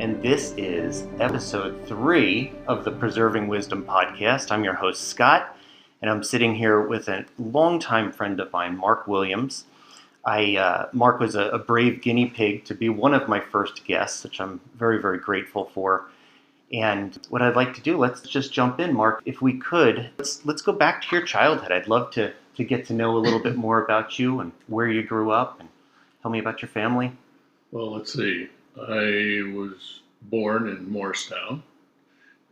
and this is episode 3 of the Preserving Wisdom podcast. I'm your host, Scott, and I'm sitting here with a longtime friend of mine, Mark Williams. Mark was a brave guinea pig to be one of my first guests, which I'm very, very grateful for. And what I'd like to do, let's just jump in, Mark. If we could, let's go back to your childhood. I'd love to get to know a little bit more about you and where you grew up, and tell me about your family. Well, let's see. I was born in Morristown,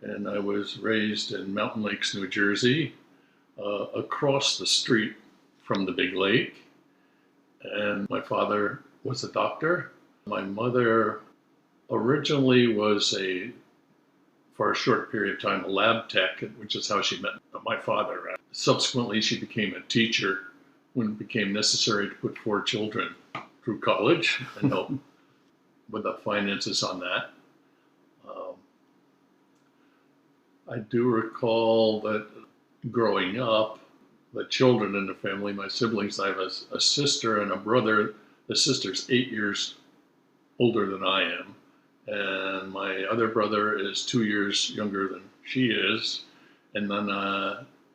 and I was raised in Mountain Lakes, New Jersey, across the street from the big lake. And my father was a doctor. My mother originally was for a short period of time, a lab tech, which is how she met my father. Subsequently, she became a teacher when it became necessary to put 4 children through college and help with the finances on that. I do recall that growing up, the children in the family, my siblings, I have a sister and a brother. The sister's 8 years older than I am, and my other brother is 2 years younger than she is, and then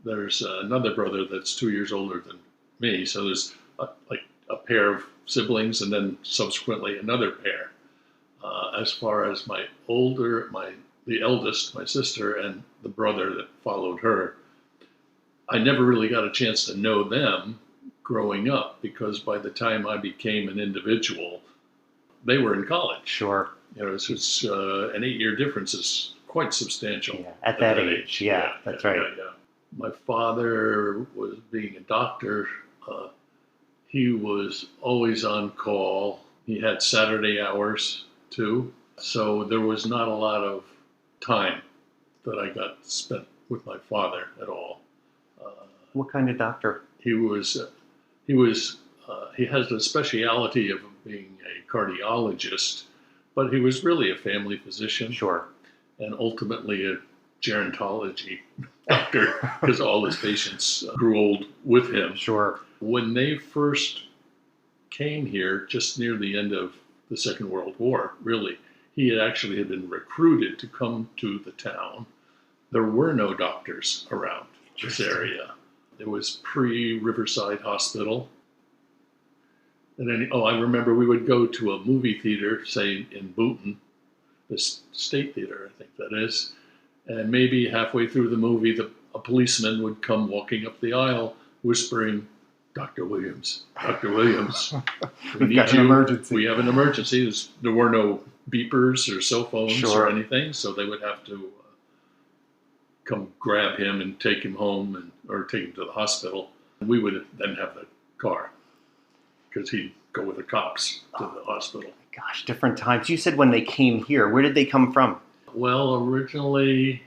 there's another brother that's 2 years older than me, so there's a pair of siblings and then subsequently another pair. As far as the eldest, my sister, and the brother that followed her, I never really got a chance to know them growing up, because by the time I became an individual, they were in college. Sure. You know, so it's an 8-year difference is quite substantial. Yeah, at that age. Yeah, that's right. Yeah. My father was being a doctor. He was always on call. He had Saturday hours too. So there was not a lot of time that I got spent with my father at all. What kind of doctor? He has the specialty of being a cardiologist, but he was really a family physician. Sure. And ultimately a gerontology doctor, because all his patients grew old with him. Sure. When they first came here, just near the end of the Second World War, really, he had been recruited to come to the town. There were no doctors around this area. It was pre-Riverside Hospital. And then, I remember we would go to a movie theater, say in Boonton, the State Theater, I think that is, and maybe halfway through the movie, a policeman would come walking up the aisle, whispering, "Dr. Williams, Dr. Williams, We've got an emergency. We have an emergency." There were no beepers or cell phones or anything, so they would have to come grab him and take him home or take him to the hospital. And we would then have the car, because he'd go with the cops to the hospital. Gosh, different times. You said when they came here, where did they come from? Well, originally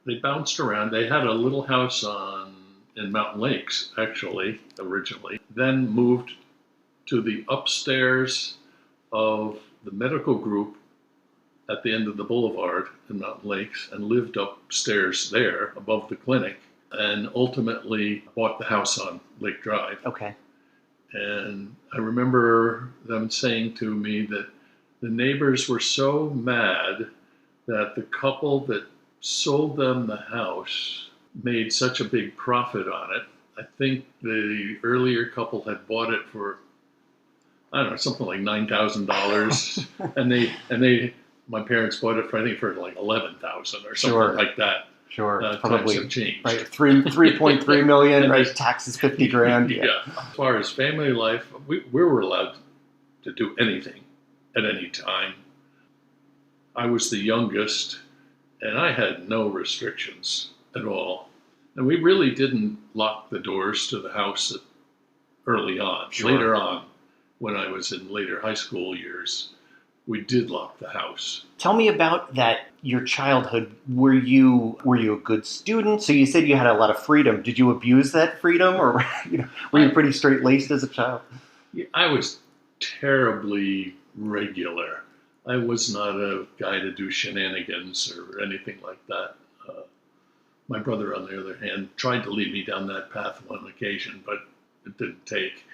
they bounced around. They had a little house in Mountain Lakes, actually, originally. Then moved to the upstairs of the medical group at the end of the boulevard in Mountain Lakes, and lived upstairs there above the clinic, and ultimately bought the house on Lake Drive. Okay. And I remember them saying to me that the neighbors were so mad that the couple that sold them the house made such a big profit on it. I think the earlier couple had bought it for, I don't know, something like $9,000, and my parents bought it for, I think, for like $11,000 or something like that. Sure, probably times have changed. Right, 3.3 million, right? Taxes $50,000. Yeah. As far as family life, we were allowed to do anything at any time. I was the youngest, and I had no restrictions at all. And we really didn't lock the doors to the house early on. Sure. Later on, when I was in later high school years, we did lock the house. Tell me about that, your childhood. Were you a good student? So you said you had a lot of freedom. Did you abuse that freedom, or were you pretty straight-laced as a child? I was terribly regular. I was not a guy to do shenanigans or anything like that. My brother, on the other hand, tried to lead me down that path on occasion, but it didn't take.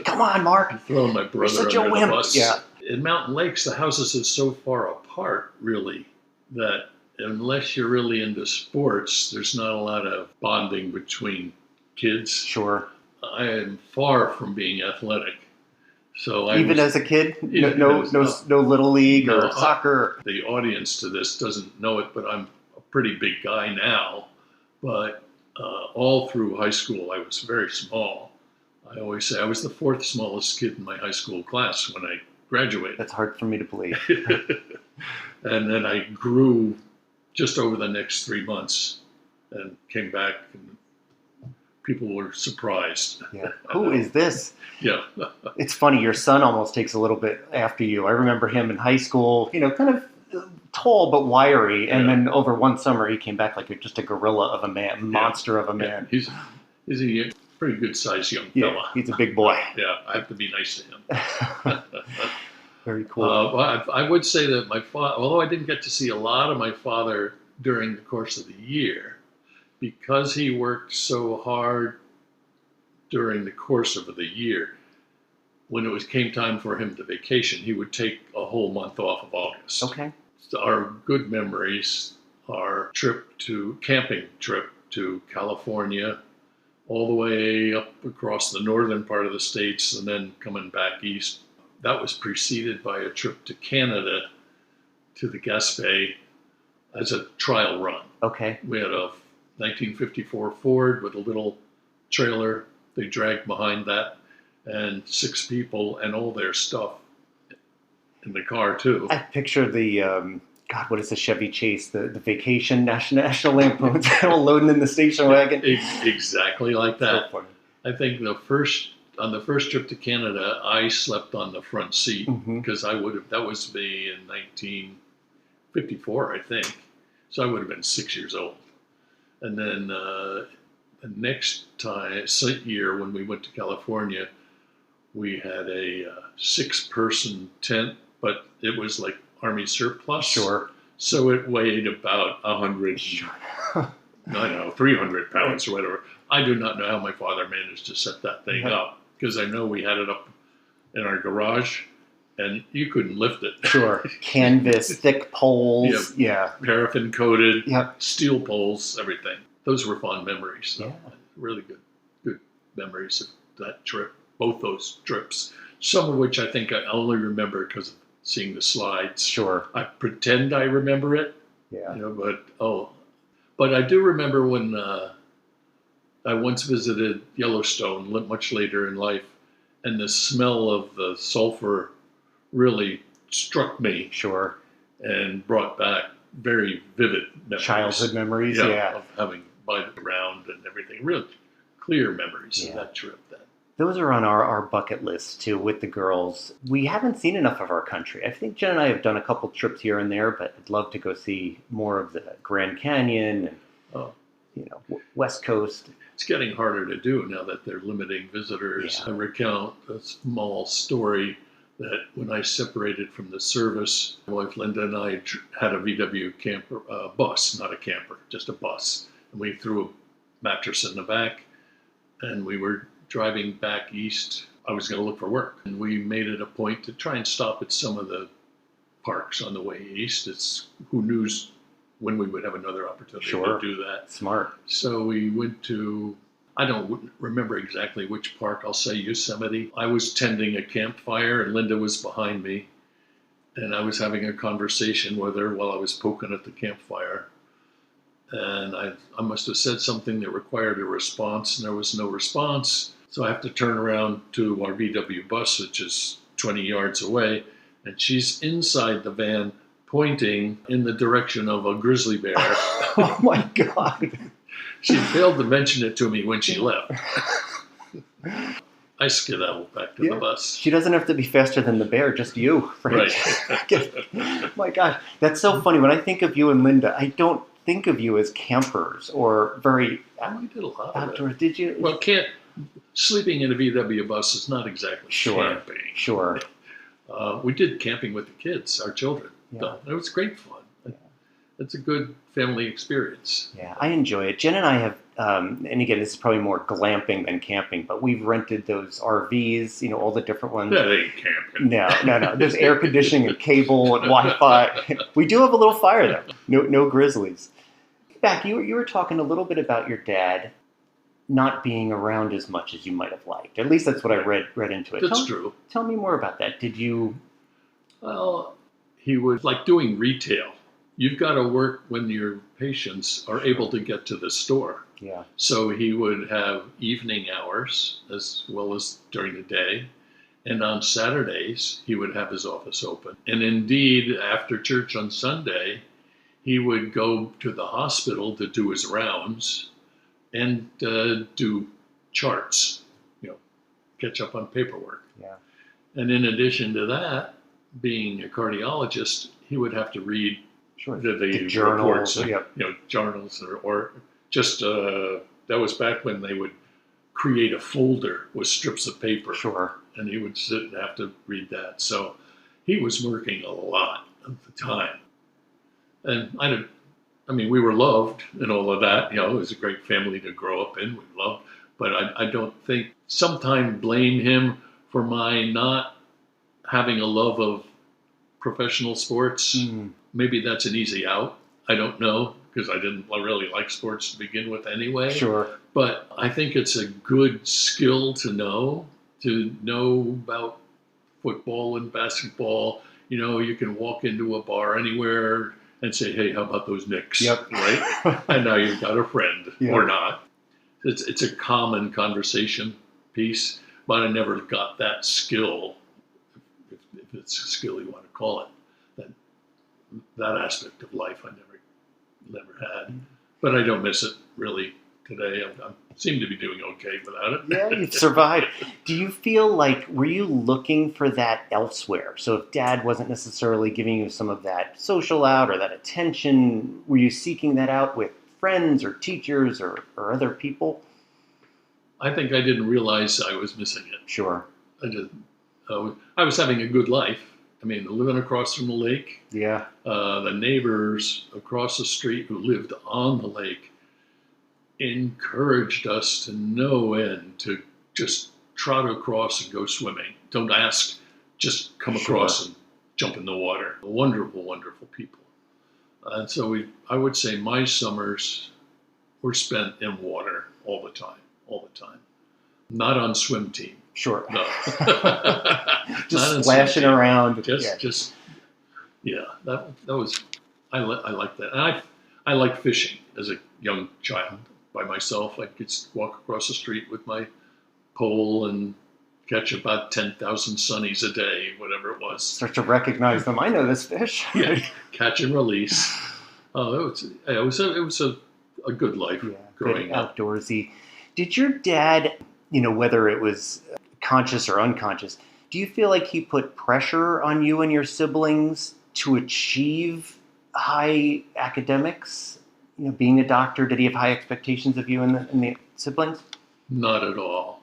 Come on, Mark. Throwing my brother You're such under a the wimp. bus. Yeah. in mountain lakes, the houses are so far apart, really, that unless you're really into sports, there's not a lot of bonding between kids. Sure. I am far from being athletic. So Even as a kid, no little league or soccer. The audience to this doesn't know it, but I'm a pretty big guy now. But all through high school, I was very small. I always say I was the fourth smallest kid in my high school class when I graduated. That's hard for me to believe. And then I grew just over the next 3 months and came back, and people were surprised. Yeah. Who is this? Yeah. It's funny, your son almost takes a little bit after you. I remember him in high school, kind of tall but wiry, and then over one summer he came back like just a gorilla of a man, monster of a man. He's a pretty good sized young fella. Yeah, he's a big boy. Yeah, I have to be nice to him. Very cool. I would say that my father, although I didn't get to see a lot of my father during the course of the year, because he worked so hard during the course of the year, when it came time for him to vacation, he would take a whole month off of August. Okay. So our good memories are camping trip to California, all the way up across the northern part of the States, and then coming back east. That was preceded by a trip to Canada, to the Gaspé, as a trial run. Okay. We had a 1954 Ford with a little trailer they dragged behind that, and 6 people and all their stuff in the car too. I picture the what is the Chevy Chase, the vacation National Lampoon's all loading in the station wagon. Exactly like that. So funny. I think on the first trip to Canada, I slept on the front seat because that was me in 1954, I think. So I would have been 6 years old. And then the next year when we went to California, we had a 6-person tent, but it was like Army surplus. Sure. So it weighed about 100, I don't know, 300 pounds or whatever. I do not know how my father managed to set that thing up, because I know we had it up in our garage and you couldn't lift it. Sure. Canvas, thick poles. Yeah. Paraffin coated, Yep. steel poles, everything. Those were fond memories. Yeah. Really good memories of that trip, both those trips. Some of which I think I only remember because of seeing the slides. Sure. I pretend I remember it. Yeah. But I do remember when I once visited Yellowstone much later in life, and the smell of the sulfur really struck me. Sure. And brought back very vivid memories. Childhood memories, yeah. Of having biked around and everything. Really clear memories of that trip then. Those are on our bucket list, too, with the girls. We haven't seen enough of our country. I think Jen and I have done a couple trips here and there, but I'd love to go see more of the Grand Canyon and, West Coast. It's getting harder to do now that they're limiting visitors. Yeah. I recount a small story that when I separated from the service, my wife Linda and I had a VW camper bus, not a camper, just a bus. And we threw a mattress in the back, and we were driving back east. I was going to look for work, and we made it a point to try and stop at some of the parks on the way east. It's who knows when we would have another opportunity to do that. Smart. So we went to, I don't remember exactly which park, I'll say Yosemite. I was tending a campfire and Linda was behind me, and I was having a conversation with her while I was poking at the campfire. And I must have said something that required a response, and there was no response. So I have to turn around to our VW bus, which is 20 yards away, and she's inside the van pointing in the direction of a grizzly bear. Oh my God. She failed to mention it to me when she left. I skedaddled back to the bus. She doesn't have to be faster than the bear, just you. Right. My gosh, that's so funny. When I think of you and Linda, I don't think of you as campers or very we did a lot outdoors. of it. Did you? Well, sleeping in a VW bus is not exactly camping. Sure. We did camping with the kids, our children. Yeah. It was great fun. Yeah. It's a good family experience. Yeah, I enjoy it. Jen and I have and again, this is probably more glamping than camping, but we've rented those RVs, all the different ones. That ain't camping. No. There's air conditioning and cable and Wi-Fi. We do have a little fire though. No grizzlies. Back, you were talking a little bit about your dad not being around as much as you might have liked. At least that's what I read into it. That's true. Tell me more about that. Did you? Well, he was like doing retail. You've got to work when your patients are able to get to the store. Yeah. So he would have evening hours as well as during the day. And on Saturdays, he would have his office open. And indeed, after church on Sunday, he would go to the hospital to do his rounds and do charts, catch up on paperwork. Yeah. And in addition to that, being a cardiologist, he would have to read the journals, reports, journals, or just that was back when they would create a folder with strips of paper. Sure. And he would sit and have to read that. So he was working a lot at the time. And we were loved and all of that. It was a great family to grow up in. We loved, but I don't think sometimes blame him for my not having a love of professional sports. Maybe that's an easy out. I don't know, because I didn't really like sports to begin with anyway. Sure. But I think it's a good skill to know about football and basketball. You can walk into a bar anywhere and say, hey, how about those Knicks? Yep. Right? And now you've got a friend, Yep. or not. It's a common conversation piece, but I never got that skill, if it's a skill you want to call it. That aspect of life I never had. But I don't miss it really today. I seem to be doing okay without it. Yeah, you've survived. Do you feel like, were you looking for that elsewhere? So if dad wasn't necessarily giving you some of that social out or that attention, were you seeking that out with friends or teachers or other people? I think I didn't realize I was missing it. Sure. I was having a good life. Living across from the lake. Yeah. The neighbors across the street who lived on the lake encouraged us to no end to just trot across and go swimming. Don't ask, just come across and jump in the water. Wonderful, wonderful people. And so I would say my summers were spent in water all the time. Not on swim team. Sure. No. Just splashing around. That was, I liked that. And I liked fishing as a young child by myself. I could walk across the street with my pole and catch about 10,000 sunnies a day, whatever it was. Start to recognize them. I know this fish. Yeah, catch and release. It was a good life growing up. Outdoorsy. Did your dad, whether it was conscious or unconscious, do you feel like he put pressure on you and your siblings to achieve high academics? Being a doctor, did he have high expectations of you and the siblings? Not at all.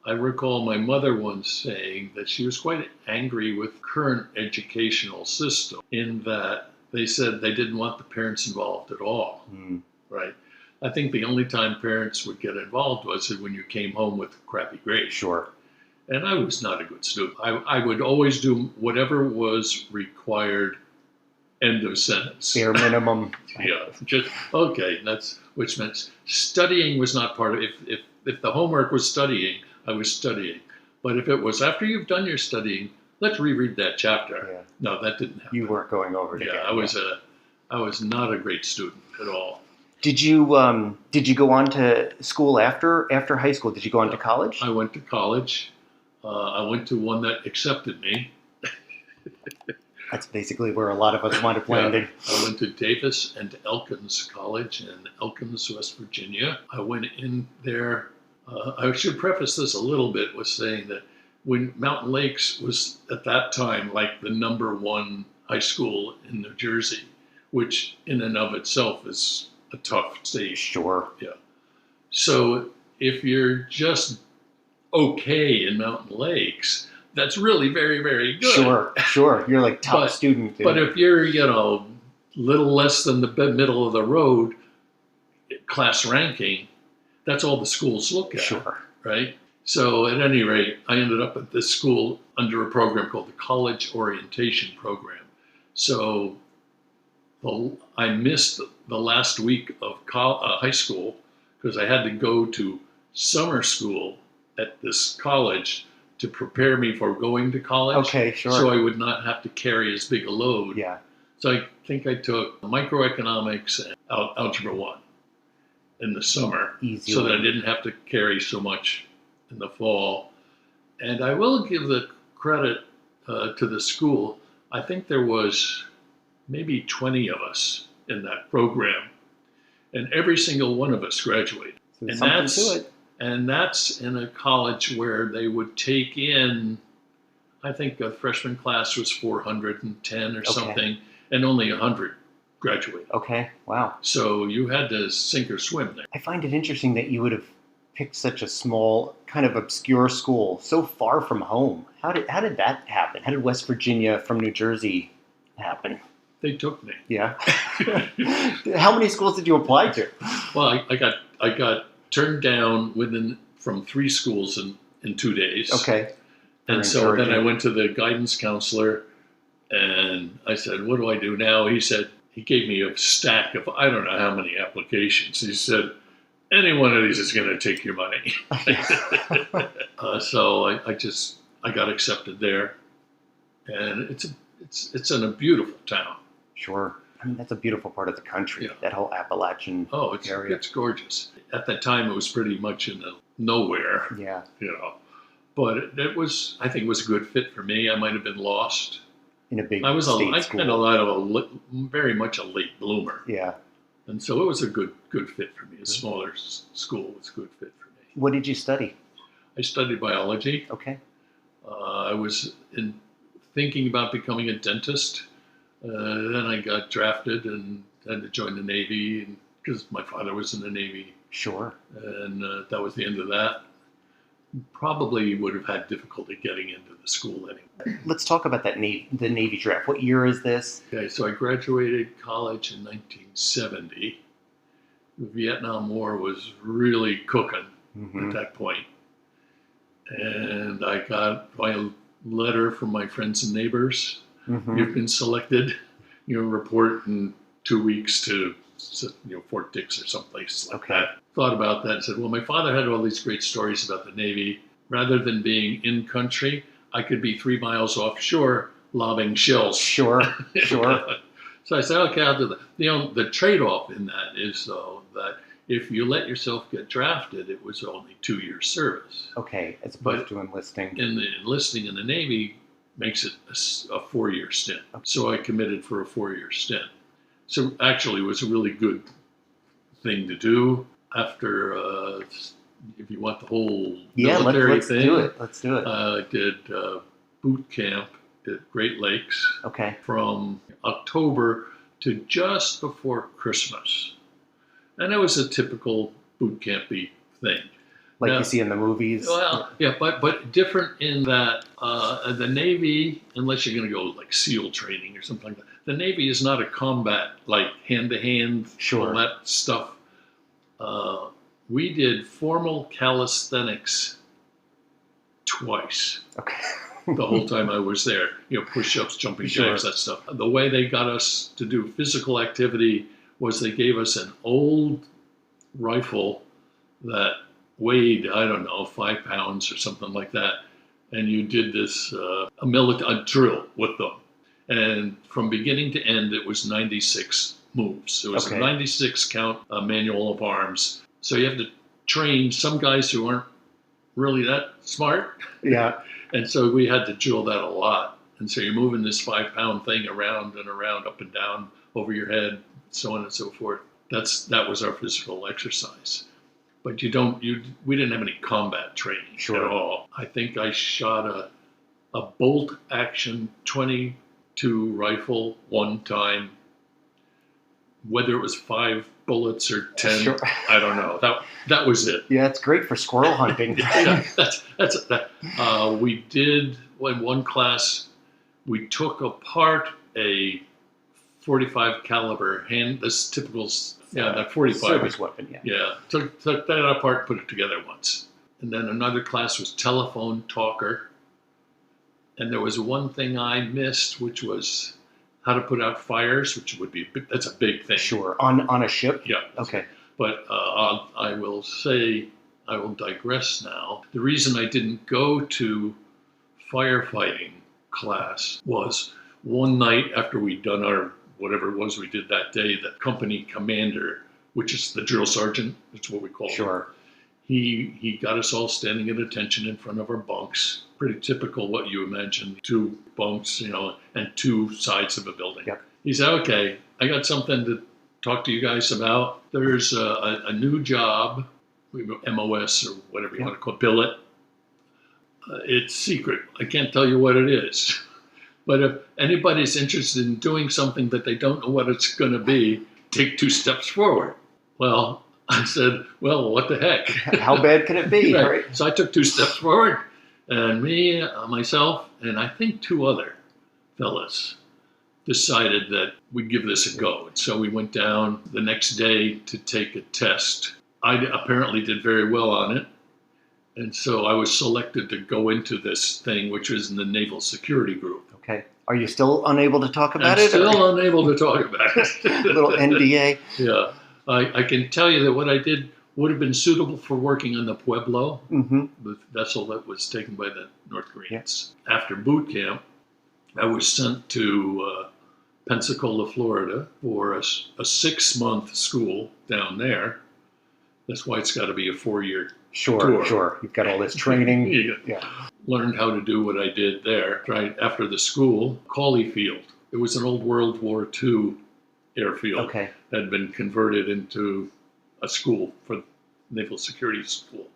I recall my mother once saying that she was quite angry with current educational system in that they said they didn't want the parents involved at all. Right? I think the only time parents would get involved was when you came home with crappy grades. Sure. And I was not a good student. I would always do whatever was required. End of sentence. Bare minimum. Yeah, just okay. Which meant studying was not part of it. If the homework was studying, I was studying. But if it was after you've done your studying, let's reread that chapter. Yeah. No, that didn't happen. You weren't going over it again. I was not a great student at all. Did you go on to school after high school? Did you go on to college? I went to college. I went to one that accepted me. That's basically where a lot of us wound up landing. I went to Davis and Elkins College in Elkins, West Virginia. I went in there. I should preface this a little bit with saying that when Mountain Lakes was at that time like the #1 high school in New Jersey, which in and of itself is a tough stage. Sure. Yeah. So if you're just okay in Mountain Lakes, that's really very, very good. Sure. You're like top student. But if you're, little less than the middle of the road class ranking, that's all the schools look at, Sure. right? So at any rate, I ended up at this school under a program called the College Orientation Program. So I missed the last week of high school because I had to go to summer school at this college to prepare me for going to college. Okay, sure. So I would not have to carry as big a load. Yeah. So I think I took microeconomics and algebra 1 in the summer. Easy so that I one. didn't have to carry so much in the fall. And I will give the credit to the school. I think there was maybe 20 of us in that program, and every single one of us graduated. So And something that's to it. and that's in a college where they would take in, I think a freshman class was 410 or something, and only 100 graduated. Okay. Wow. So you had to sink or swim there. I find it interesting that you would have picked such a small, kind of obscure school so far from home. How did that happen? How did West Virginia from New Jersey happen? They took me. Yeah. How many schools did you apply to? Well, I got turned down from 3 schools in 2 days. Okay. And so then I went to the guidance counselor and I said, what do I do now? He gave me a stack of, I don't know how many applications. He said, any one of these is going to take your money. So I got accepted there, and it's in a beautiful town. Sure. I mean, that's a beautiful part of the country, Yeah. that whole Appalachian area. It's gorgeous. At that time, it was pretty much in the nowhere, Yeah. But I think it was a good fit for me. I might have been lost. In a big I state school. had very much a late bloomer. Yeah. And so it was a good fit for me. A smaller school was a good fit for me. What did you study? I studied biology. Okay. I was thinking about becoming a dentist. Then I got drafted and had to join the Navy because my father was in the Navy. Sure. And that was the end of that. Probably would have had difficulty getting into the school anyway. Let's talk about the Navy draft. What year is this? Okay, so I graduated college in 1970. The Vietnam War was really cooking at that point. And I got my letter from my friends and neighbors. You've been selected. Report in 2 weeks to Fort Dix or someplace like that. Thought about that and said, well, my father had all these great stories about the Navy. Rather than being in country, I could be 3 miles offshore lobbing shells. Sure. So I said, okay, I'll do that. The trade-off in that is, though, that if you let yourself get drafted, it was only 2 years service. Okay, as opposed to enlisting. Enlisting in the Navy makes it a 4-year stint. So I committed for a 4-year stint. So actually, it was a really good thing to do. After, if you want the whole military thing, let's do it. I did boot camp at Great Lakes from October to just before Christmas. And that was a typical boot campy thing. Like you see in the movies? Well, yeah, but different in that the Navy, unless you're going to go like SEAL training or something like that, the Navy is not a combat, like hand-to-hand, all that stuff. We did formal calisthenics twice. Okay. The whole time I was there. Push-ups, jumping jacks, that stuff. The way they got us to do physical activity was they gave us an old rifle that weighed, I don't know, 5 pounds or something like that. And you did this, a drill with them. And from beginning to end, it was 96 moves. It was a 96 count manual of arms. So you have to train some guys who aren't really that smart. Yeah. And so we had to drill that a lot. And so you're moving this 5-pound thing around and around, up and down, over your head, so on and so forth. That was our physical exercise. But we didn't have any combat training at all. I think I shot a bolt action 22 rifle one time. Whether it was 5 bullets or 10, I don't know. That was it. Yeah, it's great for squirrel hunting. Yeah, that's that. We did in one class. We took apart a .45 caliber this typical that 45 service weapon. Yeah. Yeah, took that apart, put it together once. And then another class was telephone talker. And there was one thing I missed, which was how to put out fires, which would be that's a big thing. Sure. On a ship. Yeah. Okay. But I will say, I will digress now. The reason I didn't go to firefighting class was one night after we'd done our whatever it was we did that day, the company commander, which is the drill sergeant, that's what we call him. Sure. He got us all standing at attention in front of our bunks. Pretty typical what you imagine, 2 bunks, and 2 sides of a building. Yep. He said, okay, I got something to talk to you guys about. There's a new job, MOS or whatever you want to call it, billet. It's secret. I can't tell you what it is. But if anybody's interested in doing something that they don't know what it's going to be, take 2 steps forward. Well, I said, well, what the heck? How bad can it be? Right. Right. So I took 2 steps forward, and me, myself, and I think 2 other fellas decided that we'd give this a go. And so we went down the next day to take a test. I apparently did very well on it. And so I was selected to go into this thing, which was in the Naval Security Group. Okay. Are you still unable to talk about I'm it? still unable to talk about it. A little NDA. Yeah. I can tell you that what I did would have been suitable for working on the Pueblo, the vessel that was taken by the North Koreans. Yeah. After boot camp, I was sent to Pensacola, Florida for a 6-month school down there. That's why it's got to be a 4-year tour. Sure. You've got all this training. Yeah. Learned how to do what I did there. Right after the school, Cauley Field. It was an old World War II airfield. Okay. That had been converted into a school for Naval Security School.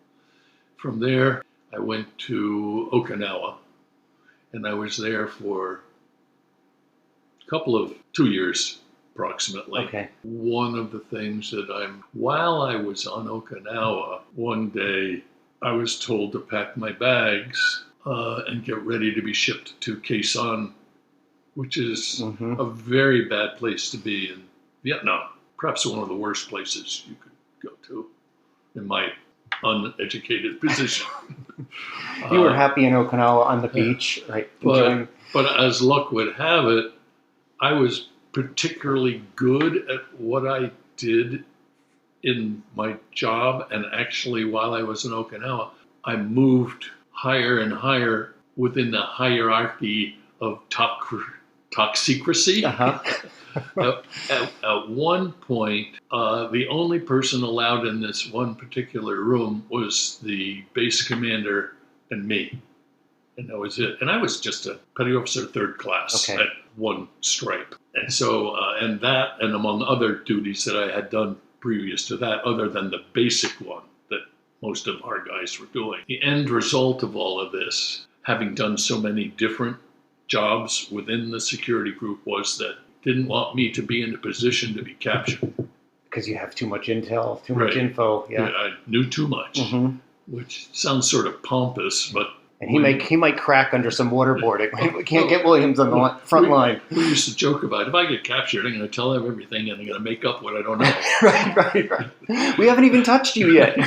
From there, I went to Okinawa, and I was there for a couple of 2 years approximately. Okay. One of the things that while I was on Okinawa, one day I was told to pack my bags and get ready to be shipped to Quezon, which is a very bad place to be in Vietnam. Perhaps one of the worst places you could go to in my uneducated position. You were happy in Okinawa on the beach, right? But as luck would have it, I was particularly good at what I did in my job, and actually while I was in Okinawa, I moved higher and higher within the hierarchy of top secrecy. At one point, the only person allowed in this one particular room was the base commander and me. And that was it. And I was just a petty officer 3rd class at 1 stripe. And so, and among other duties that I had done previous to that, other than the basic one that most of our guys were doing. The end result of all of this, having done so many different jobs within the security group, was that didn't want me to be in a position to be captured. Because you have too much intel, too much info. Yeah, I knew too much, which sounds sort of pompous, but... And he might crack under some waterboarding. We can't get Williams on the front line. We used to joke about, if I get captured, I'm going to tell them everything and I'm going to make up what I don't know. Right. We haven't even touched you yet.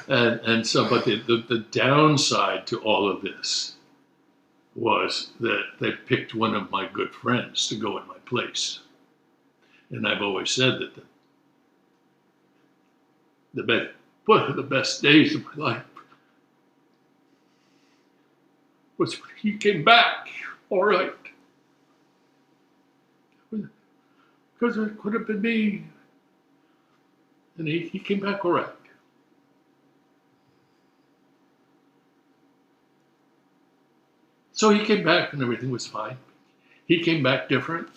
and so, but the downside to all of this was that they picked one of my good friends to go in my place. And I've always said that one of the best days of my life was when he came back, all right. Because it could have been me. And he came back all right. So he came back and everything was fine. He came back different.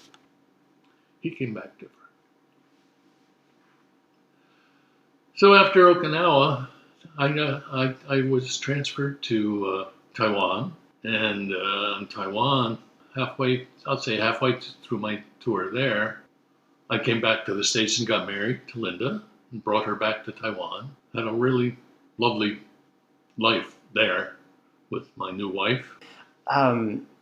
So after Okinawa, I was transferred to Taiwan. And in Taiwan, halfway through my tour there, I came back to the States and got married to Linda and brought her back to Taiwan. Had a really lovely life there with my new wife.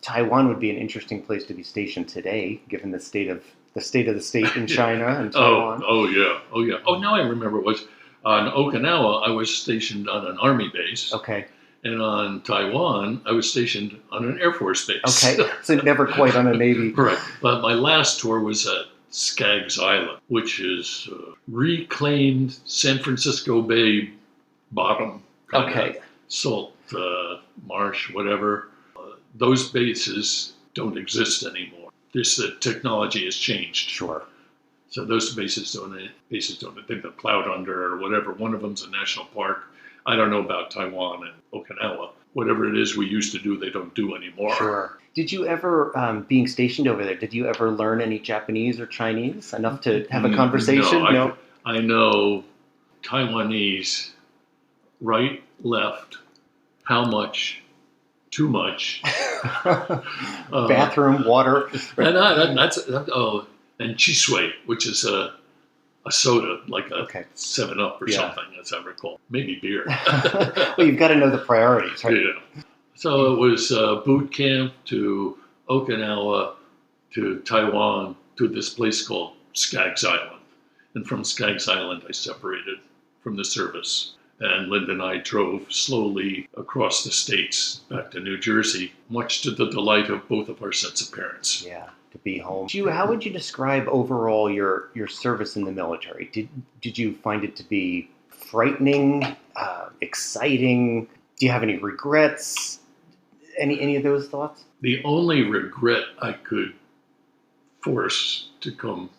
Taiwan would be an interesting place to be stationed today, given the state of the state of the state in China and Oh, Taiwan. oh yeah, oh yeah. Oh, now I remember. It was on Okinawa. I was stationed on an army base, Okay. and on Taiwan, I was stationed on an Air Force base. Okay. So never quite on a Navy. Right. But my last tour was at Skaggs Island, which is reclaimed San Francisco Bay bottom. Okay. Salt marsh, whatever. Those bases don't exist anymore. Just the technology has changed. Sure. So those bases don't. I think they're plowed under or whatever. One of them's a national park. I don't know about Taiwan and Okinawa. Whatever it is we used to do, they don't do anymore. Sure. Did you ever, being stationed over there, did you ever learn any Japanese or Chinese enough to have a conversation? No. I know Taiwanese, right, left, how much, too much. Bathroom, water. And chisui, which is a soda, like a Okay. 7-Up or Yeah. something, as I recall. Maybe beer. Well, you've got to know the priorities, right? Yeah. So it was boot camp to Okinawa to Taiwan to this place called Skaggs Island. And from Skaggs Island, I separated from the service. And Linda and I drove slowly across the states back to New Jersey, much to the delight of both of our sets of parents. Yeah, to be home. How would you describe overall your service in the military? Did you find it to be frightening, exciting? Do you have any regrets? Any of those thoughts? The only regret I could force to come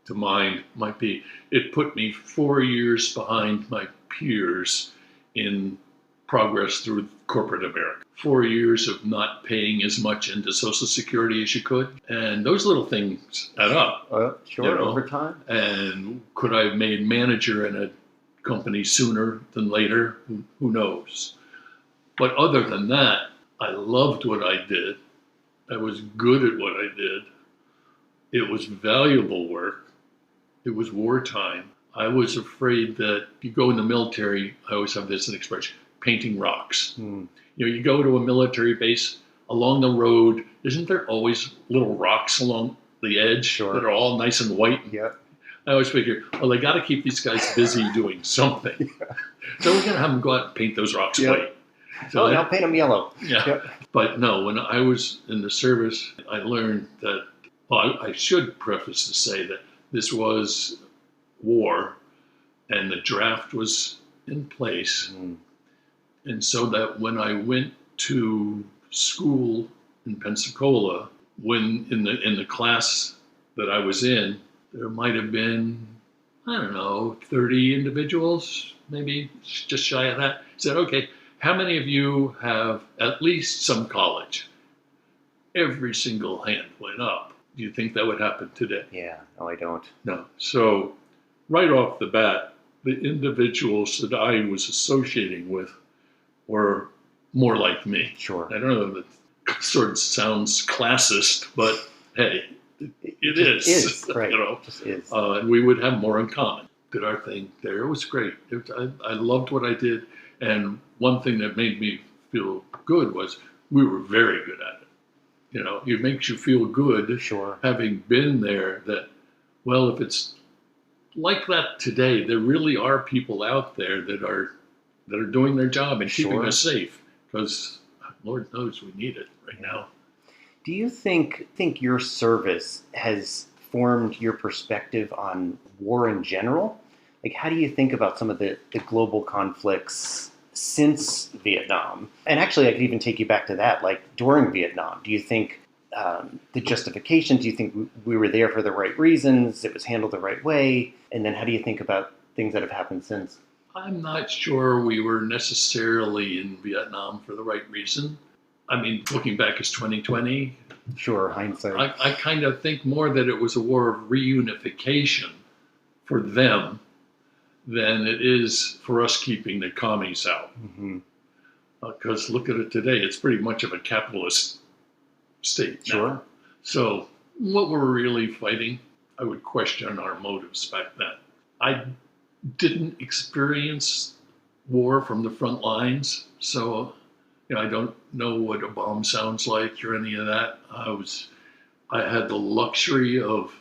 to mind might be it put me 4 years behind my peers in progress through corporate America. 4 years of not paying as much into Social Security as you could. And those little things add up. Sure, You know, over time. And could I have made manager in a company sooner than later? Who knows? But other than that, I loved what I did. I was good at what I did. It was valuable work. It was wartime. I was afraid that if you go in the military, I always have this expression, painting rocks. Hmm. You know, you go to a military base, along the road, isn't there always little rocks along the edge Sure. that are all nice and white? Yeah. I always figure, well, they got to keep these guys busy doing something. Yeah. So we're going to have them go out and paint those rocks Yep. white. So I'll paint them yellow. yeah. Yep. But no, when I was in the service, I learned that, well, I should preface to say that this was war and the draft was in place. Mm. And so that when I went to school in Pensacola, when in the class that I was in, there might have been, I don't know, 30 individuals, maybe just shy of that. I said, okay, how many of you have at least some college? Every single hand went up. Do you think that would happen today? Yeah. No, I don't. No. So right off the bat, the individuals that I was associating with were more like me. Sure. I don't know if it sort of sounds classist, but hey, it is. Is, right. You know, It just is. and we would have more in common. Did our thing there. It was great. I loved what I did. And one thing that made me feel good was we were very good at it. You know, it makes you feel good Sure. having been there that, well, if it's like that today, there really are people out there that are doing their job and keeping Sure. us safe, because Lord knows we need it right now. Do you think your service has formed your perspective on war in general? Like, how do you think about some of the global conflicts since Vietnam? And actually, I could even take you back to that, like during Vietnam. Do you think the justification, do you think we were there for the right reasons? It was handled the right way? And then how do you think about things that have happened since? I'm not sure we were necessarily in Vietnam for the right reason. I mean, looking back as 2020, Sure, hindsight. I kind of think more that it was a war of reunification for them than it is for us keeping the commies out. Mm-hmm. Because look at it today, it's pretty much of a capitalist state now. Sure. So what we're really fighting, I would question our motives back then. I didn't experience war from the front lines, so I don't know what a bomb sounds like or any of that. I had the luxury of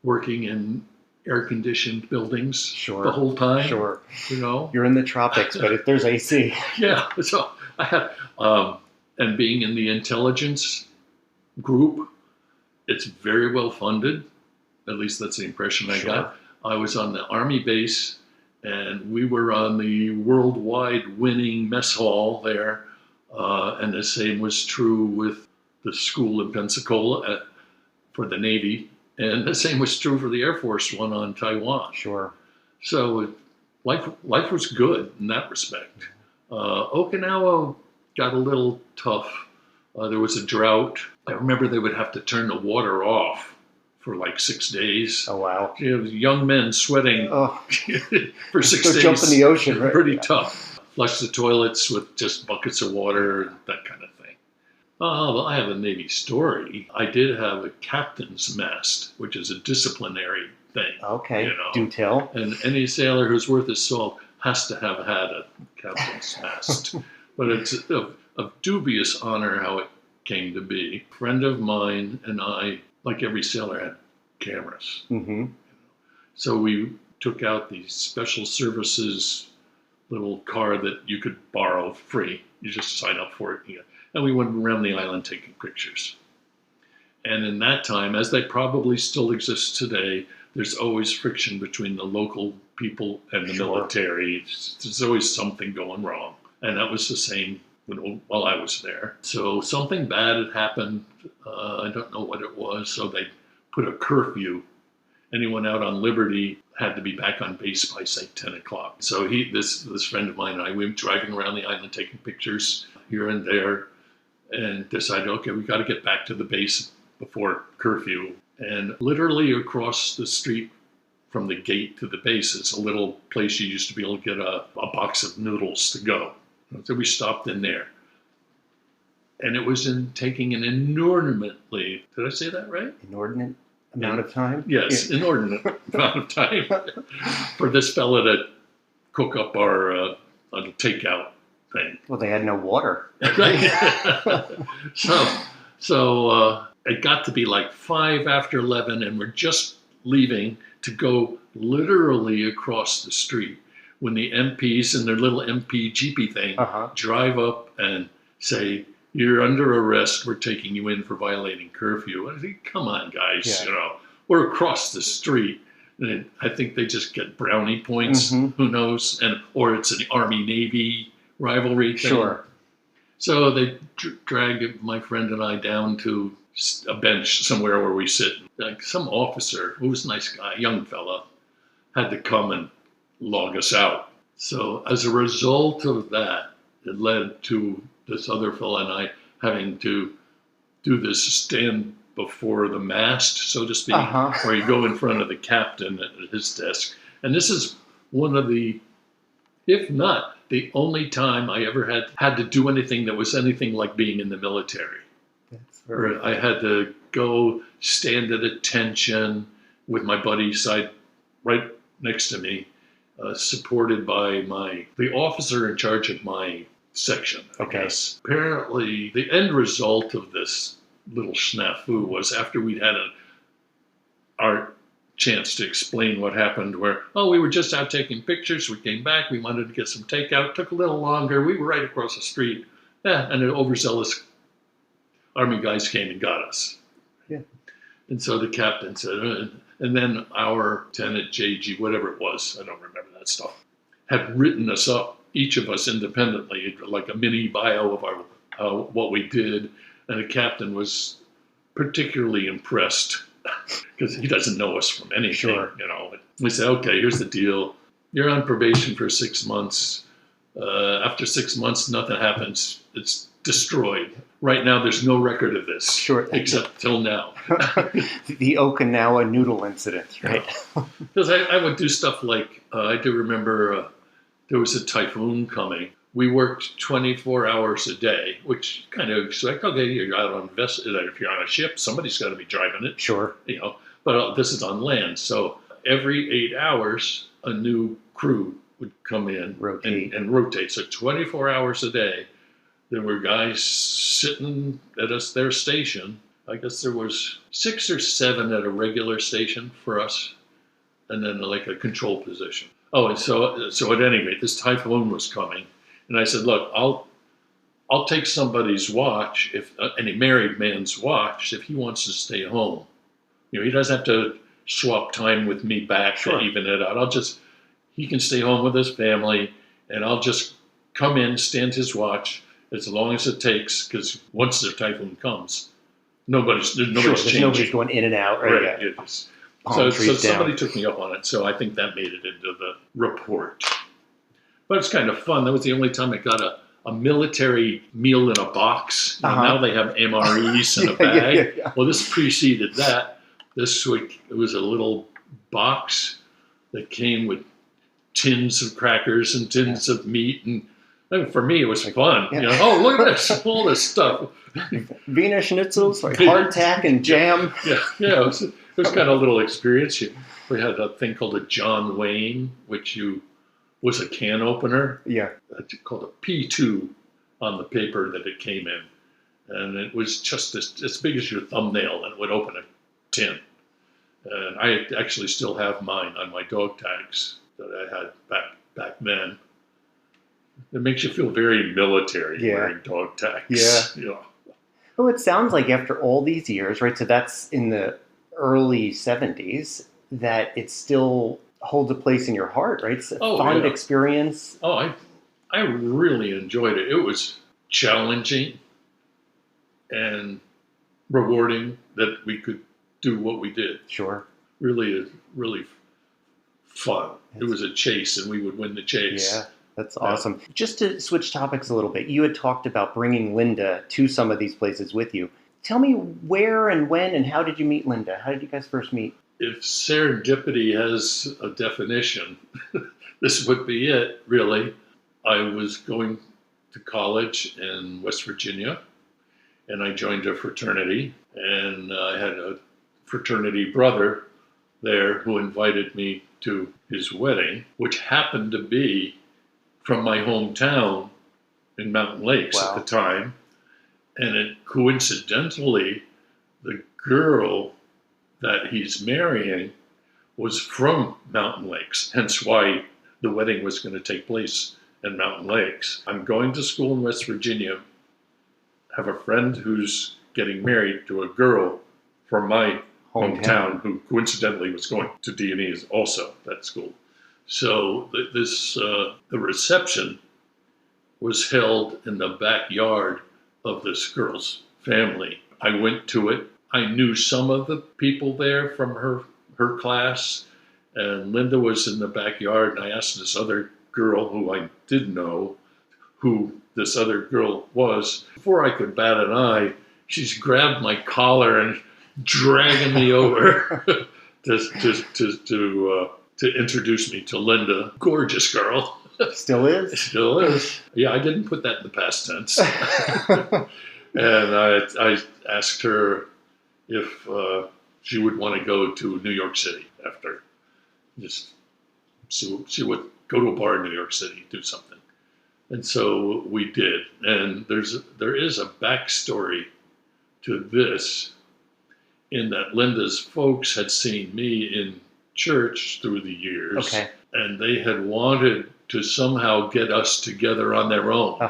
working in air-conditioned buildings Sure. the whole time. Sure. You know? You're in the tropics, but if there's AC. Yeah. So I had, and being in the intelligence group, it's very well funded. At least that's the impression I got. I was on the Army base, and we were on the worldwide winning mess hall there. And the same was true with the school in Pensacola for the Navy. And the same was true for the Air Force one on Taiwan. Sure. So life was good in that respect. Okinawa got a little tough. There was a drought. I remember they would have to turn the water off for like 6 days. Oh, wow. You know, young men sweating for 6 days. Jump in the ocean, right? Pretty tough. Flush the toilets with just buckets of water and that kind of thing. Well, I have a Navy story. I did have a captain's mast, which is a disciplinary thing. Okay, you know? do tell. And any sailor who's worth his salt has to have had a captain's mast. But it's of dubious honor how it came to be. A friend of mine and I, like every sailor, had cameras. Mm-hmm. So we took out the special services little card that you could borrow free. You just sign up for it. And we went around the island taking pictures. And in that time, as they probably still exist today, there's always friction between the local people and the military. There's always something going wrong. And that was the same while I was there. So something bad had happened. I don't know what it was. So they put a curfew. Anyone out on liberty had to be back on base by, say, 10 o'clock. So this friend of mine and I, we were driving around the island taking pictures here and there and decided, okay, we got to get back to the base before curfew. And literally across the street from the gate to the base is a little place you used to be able to get a box of noodles to go. So we stopped in there. And it was taking an inordinately, did I say that right? Inordinate amount of time? Yes, inordinate amount of time for this fella to cook up our takeout thing. Well, they had no water. So it got to be like 5 after 11, and we're just leaving to go literally across the street when the MPs in their little MP Jeepy thing drive up and say, "You're under arrest. We're taking you in for violating curfew." And I think, come on, guys, we're across the street. And I think they just get brownie points. Mm-hmm. Who knows? Or it's an Army-Navy rivalry thing. Sure. So they drag my friend and I down to a bench somewhere where we sit. Like some officer, who was a nice guy, young fella, had to come and log us out. So as a result of that, it led to this other fella and I having to do this stand before the mast, so to speak, where you go in front of the captain at his desk. And this is one of the, if not the only time I ever had to do anything that was anything like being in the military. Where I had to go stand at attention with my buddy right next to me, supported by the officer in charge of my section. I guess. Apparently, the end result of this little snafu was after we'd had our chance to explain what happened, where, we were just out taking pictures, we came back, we wanted to get some takeout, took a little longer, we were right across the street, and an overzealous Army guys came and got us. Yeah. And so the captain said, and then our Lieutenant JG, whatever it was, I don't remember that stuff, had written us up, each of us independently, like a mini bio of our what we did. And the captain was particularly impressed because he doesn't know us from anything. Sure. We said, okay, here's the deal. You're on probation for 6 months. After 6 months, nothing happens. It's destroyed. Right now, there's no record of this. Sure. Except till now. The Okinawa noodle incident, right? Because I would do stuff like, I do remember there was a typhoon coming. We worked 24 hours a day, which kind of like, okay, you're out on if you're on a ship, somebody's got to be driving it. Sure. But this is on land. So every 8 hours, a new crew would come in and rotate. So 24 hours a day, there were guys sitting at their station I guess there was 6 or 7 at a regular station for us, and then like a control position. Oh, and so at any rate, this typhoon was coming, and I said, "Look, I'll take somebody's watch, if any married man's watch, if he wants to stay home. He doesn't have to swap time with me back to even it out. He can stay home with his family, and I'll just come in, stand his watch as long as it takes, because once the typhoon comes, nobody's changing. Nobody's going in and out. Right. So somebody took me up on it, so I think that made it into the report. But it's kind of fun. That was the only time I got a military meal in a box. Now they have MREs in a bag. Yeah. Well, this preceded that. This week, it was a little box that came with tins of crackers and tins of meat. And for me, it was fun. Yeah. Oh, look at this, all this stuff. Wiener schnitzels, like hardtack and jam. Yeah. It was kind of a little experience. We had a thing called a John Wayne, which was a can opener. Yeah. Called a P2 on the paper that it came in. And it was just as big as your thumbnail, and it would open a tin. And I actually still have mine on my dog tags that I had back then. It makes you feel very military wearing dog tags. Yeah. Well, it sounds like after all these years, right? So that's in the early 70s, that it still holds a place in your heart, right? It's a fond experience. Oh, I really enjoyed it. It was challenging and rewarding that we could do what we did. Sure. Really fun. It was a chase, and we would win the chase. Yeah, that's awesome. Just to switch topics a little bit, you had talked about bringing Linda to some of these places with you. Tell me where and when and how did you meet Linda? How did you guys first meet? If serendipity has a definition, this would be it, really. I was going to college in West Virginia, and I joined a fraternity, and I had a fraternity brother there who invited me to his wedding, which happened to be from my hometown in Mountain Lakes at the time. And coincidentally, the girl that he's marrying was from Mountain Lakes, hence why the wedding was going to take place in Mountain Lakes. I'm going to school in West Virginia, have a friend who's getting married to a girl from my hometown who coincidentally was going to D&E also, that school. So the reception was held in the backyard of this girl's family. I went to it. I knew some of the people there from her class, and Linda was in the backyard, and I asked this other girl who I did know who this other girl was. Before I could bat an eye, she's grabbed my collar and dragging me over to introduce me to Linda. Gorgeous girl. Still is? Still is. Yeah, I didn't put that in the past tense. And I asked her if she would want to go to New York City after. Just she would go to a bar in New York City, do something. And so we did. And there is a backstory to this, in that Linda's folks had seen me in church through the years. Okay. And they had wanted to somehow get us together on their own.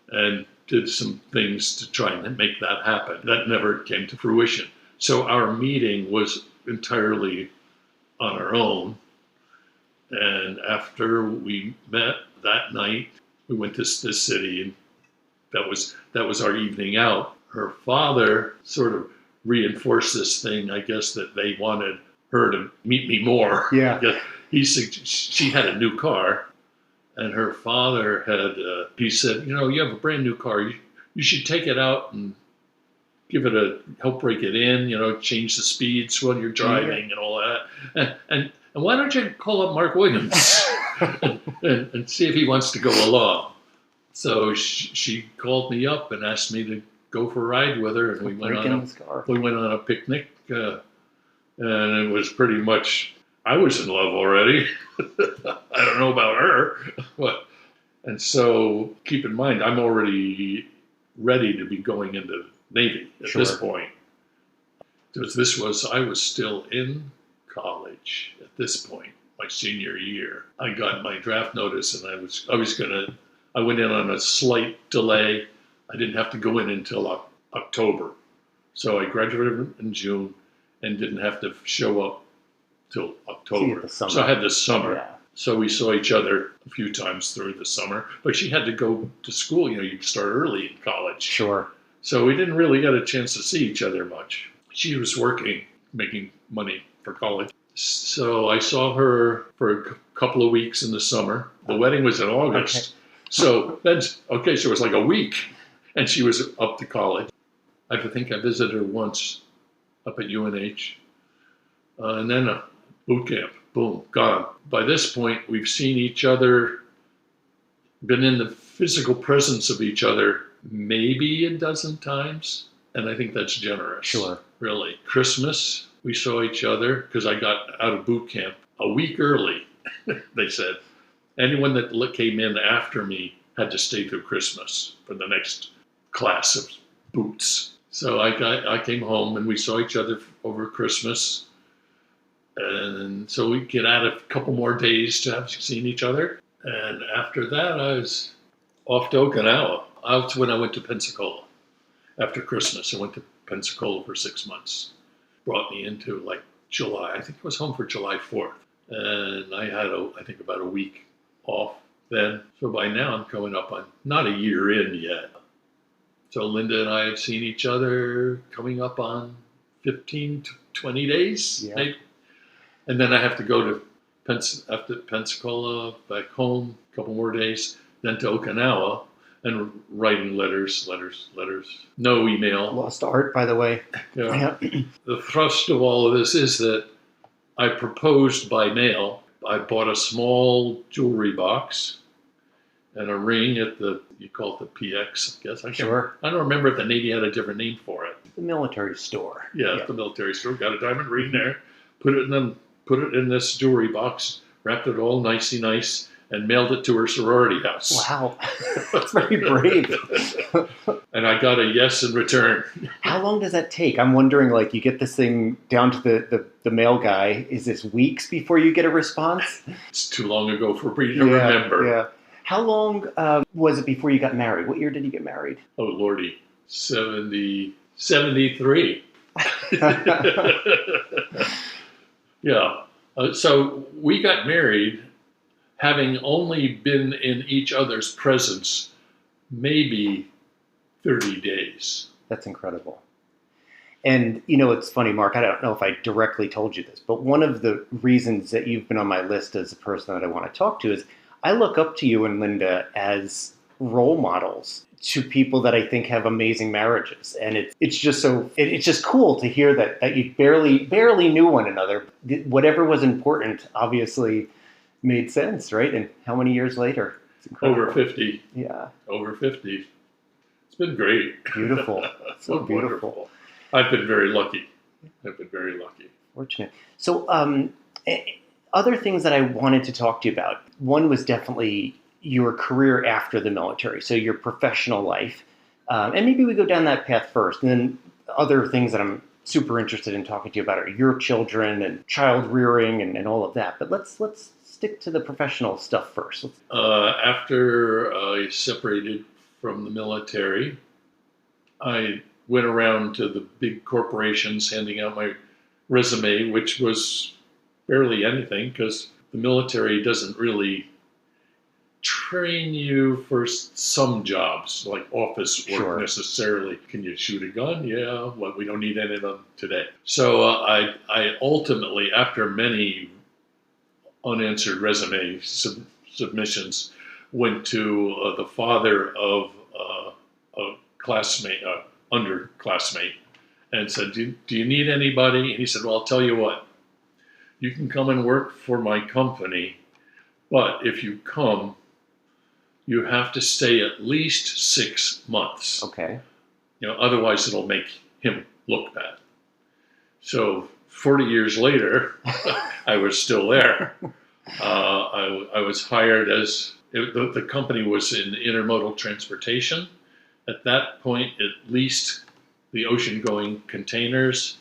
And did some things to try and make that happen. That never came to fruition. So our meeting was entirely on our own. And after we met that night, we went to this city, and that was our evening out. Her father sort of reinforced this thing, I guess, that they wanted her to meet me more. Yeah. She had a new car, and her father he said, you have a brand new car. You should take it out and help break it in, change the speeds when you're driving and all that. And why don't you call up Mark Williams and see if he wants to go along? So she called me up and asked me to go for a ride with her, and we went on a picnic, and it was pretty much, I was in love already. I don't know about her, and so keep in mind, I'm already ready to be going into the Navy at this point. I was still in college at this point, my senior year. I got my draft notice, and I went in on a slight delay. I didn't have to go in until October. So I graduated in June and didn't have to show up till October. So I had the summer. Yeah. So we saw each other a few times through the summer. But she had to go to school. You start early in college. Sure. So we didn't really get a chance to see each other much. She was working, making money for college. So I saw her for a couple of weeks in the summer. The wedding was in August. Okay. So it was like a week, and she was up to college. I think I visited her once up at UNH, and then a boot camp. Boom, gone. By this point, we've seen each other, been in the physical presence of each other maybe a dozen times, and I think that's generous. Sure. Really. Christmas, we saw each other because I got out of boot camp a week early, they said. Anyone that came in after me had to stay through Christmas for the next class of boots. So I came home and we saw each other over Christmas. And so we get out a couple more days to have seen each other. And after that, I was off to Okinawa. That's when I went to Pensacola. After Christmas, I went to Pensacola for 6 months. Brought me into like July. I think I was home for July 4th. And I had, I think, about a week off then. So by now, I'm coming up on not a year in yet. So Linda and I have seen each other coming up on 15 to 20 days, maybe. And then I have to go to Pensacola, back home, a couple more days, then to Okinawa, and writing letters. No email. Lost art, by the way. Yeah. The thrust of all of this is that I proposed by mail. I bought a small jewelry box and a ring at you call it the PX, I guess. I don't remember if the Navy had a different name for it. The military store. Yeah, the military store. Got a diamond ring there. Put it in this jewelry box, wrapped it all nicely nice, and mailed it to her sorority house. Wow. That's very brave. And I got a yes in return. How long does that take? I'm wondering, like, you get this thing down to the mail guy. Is this weeks before you get a response? It's too long ago for me to remember. Yeah. How long was it before you got married? What year did you get married? Oh, Lordy. 73. Yeah. So we got married having only been in each other's presence maybe 30 days. That's incredible. And, it's funny, Mark, I don't know if I directly told you this, but one of the reasons that you've been on my list as a person that I want to talk to is I look up to you and Linda as role models to people that I think have amazing marriages. And it's just cool to hear that you barely knew one another. Whatever was important obviously made sense, right? And how many years later? It's incredible. Over 50. Yeah. Over 50. It's been great. Beautiful. So beautiful. Wonderful. I've been very lucky. Fortunate. So other things that I wanted to talk to you about. One was definitely your career after the military, so your professional life. And maybe we go down that path first, and then other things that I'm super interested in talking to you about are your children and child rearing and all of that. But let's stick to the professional stuff first. After I separated from the military, I went around to the big corporations handing out my resume, which was barely anything because the military doesn't really train you for some jobs like office work necessarily. Can you shoot a gun? Yeah, well, we don't need any of them today. So I ultimately, after many unanswered resume submissions, went to the father of a classmate, underclassmate, and said, do you need anybody? And he said, well, I'll tell you what, you can come and work for my company, but if you come, you have to stay at least 6 months. Okay. Otherwise it'll make him look bad. So 40 years later, I was still there. I was hired the company was in intermodal transportation. At that point, at least the ocean-going containers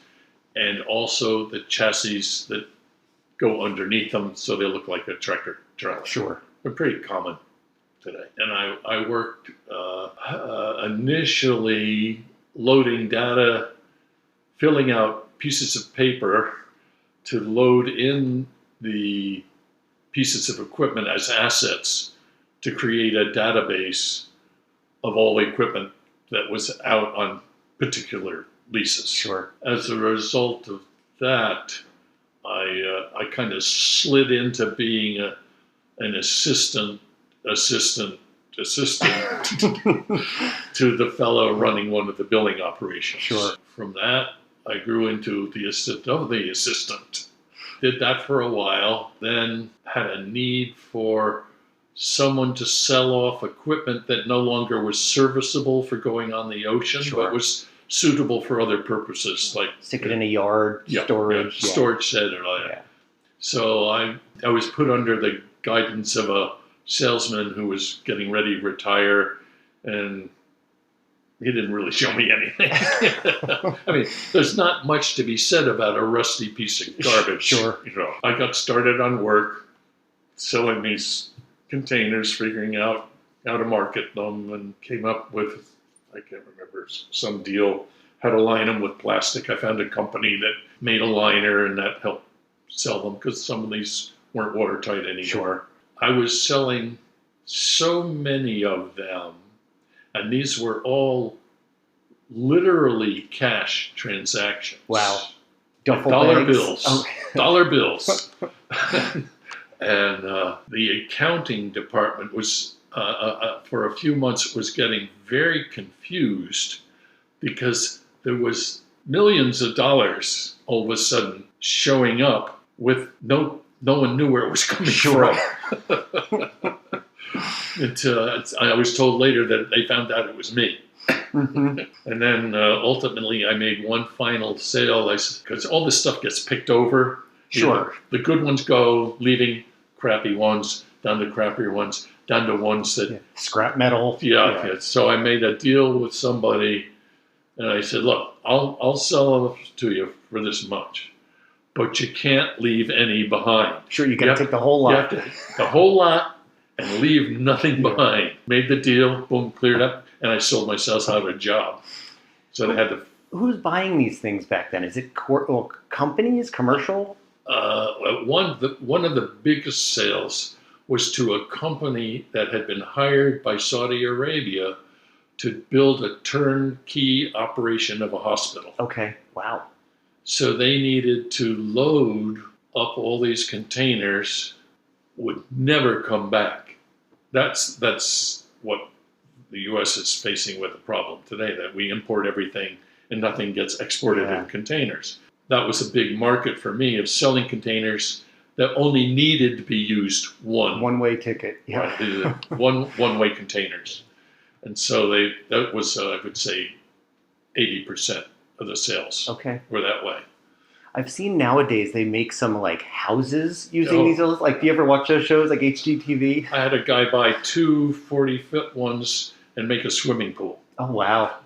and also the chassis that go underneath them so they look like a tractor trailer. Sure. They're pretty common today. And I worked initially loading data, filling out pieces of paper to load in the pieces of equipment as assets to create a database of all the equipment that was out on particular leases. Sure. As a result of that, I kind of slid into being an assistant to the fellow running one of the billing operations. Sure. From that, I grew into the assistant. Did that for a while, then had a need for someone to sell off equipment that no longer was serviceable for going on the ocean, Sure. but was suitable for other purposes, like Stick it in a yard, storage. storage shed or like that. Yeah. So I was put under the guidance of a salesman who was getting ready to retire, and he didn't really show me anything. I mean, there's not much to be said about a rusty piece of garbage. Sure. I got started on work, selling these containers, figuring out how to market them, and came up with, I can't remember, some deal, how to line them with plastic. I found a company that made a liner, and that helped sell them because some of these weren't watertight anymore. Sure. I was selling so many of them, and these were all literally cash transactions. Wow. Duffel Dollar bags. bills. Oh. Dollar bills. And the accounting department was, for a few months, was getting very confused because there was millions of dollars all of a sudden showing up with no one knew where it was coming Sure. from. I was told later that they found out it was me. Mm-hmm. And then ultimately I made one final sale because all this stuff gets picked over. Sure. The good ones go, leaving crappy ones, down to crappier ones, down to ones that... Yeah. Scrap metal. Yeah. So I made a deal with somebody, and I said, look, I'll sell them to you for this much, but you can't leave any behind. Sure, you got to take the whole lot. You have to, the whole lot, and leave nothing behind. Made the deal, boom, cleared up, and I sold myself out of a job. So they had to... Who's buying these things back then? Is it companies, commercial? One of the biggest sales was to a company that had been hired by Saudi Arabia to build a turnkey operation of a hospital. Okay, wow. So they needed to load up all these containers, would never come back. That's what the U.S. is facing with the problem today, that we import everything and nothing gets exported in containers. That was a big market for me of selling containers that only needed to be used one-way ticket. Yeah. Right, one-way containers. And so that was, I would say, 80% of the sales were that way. I've seen nowadays they make some like houses using these. Like, do you ever watch those shows like HGTV? I had a guy buy 2 40-foot ones and make a swimming pool. Oh, wow.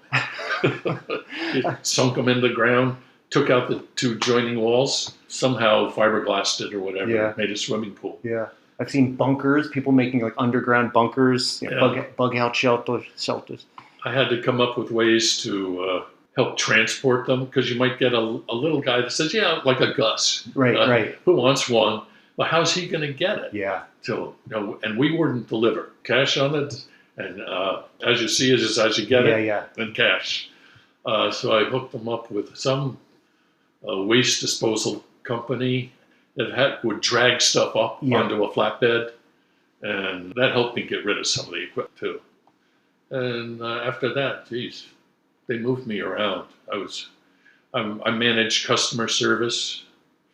He sunk them in the ground, took out the 2 joining walls, somehow fiberglassed it or whatever, made a swimming pool. Yeah. I've seen bunkers, people making like underground bunkers, bug out shelters. I had to come up with ways to help transport them, because you might get a little guy that says, yeah, like a Gus. Right. Who wants one? Well, how's he going to get it? Yeah. So, and we wouldn't deliver. Cash on it, and as you see it is as you get it, and cash. So I hooked them up with some waste disposal company that would drag stuff up onto a flatbed, and that helped me get rid of some of the equipment too. And after that, geez, they moved me around. I managed customer service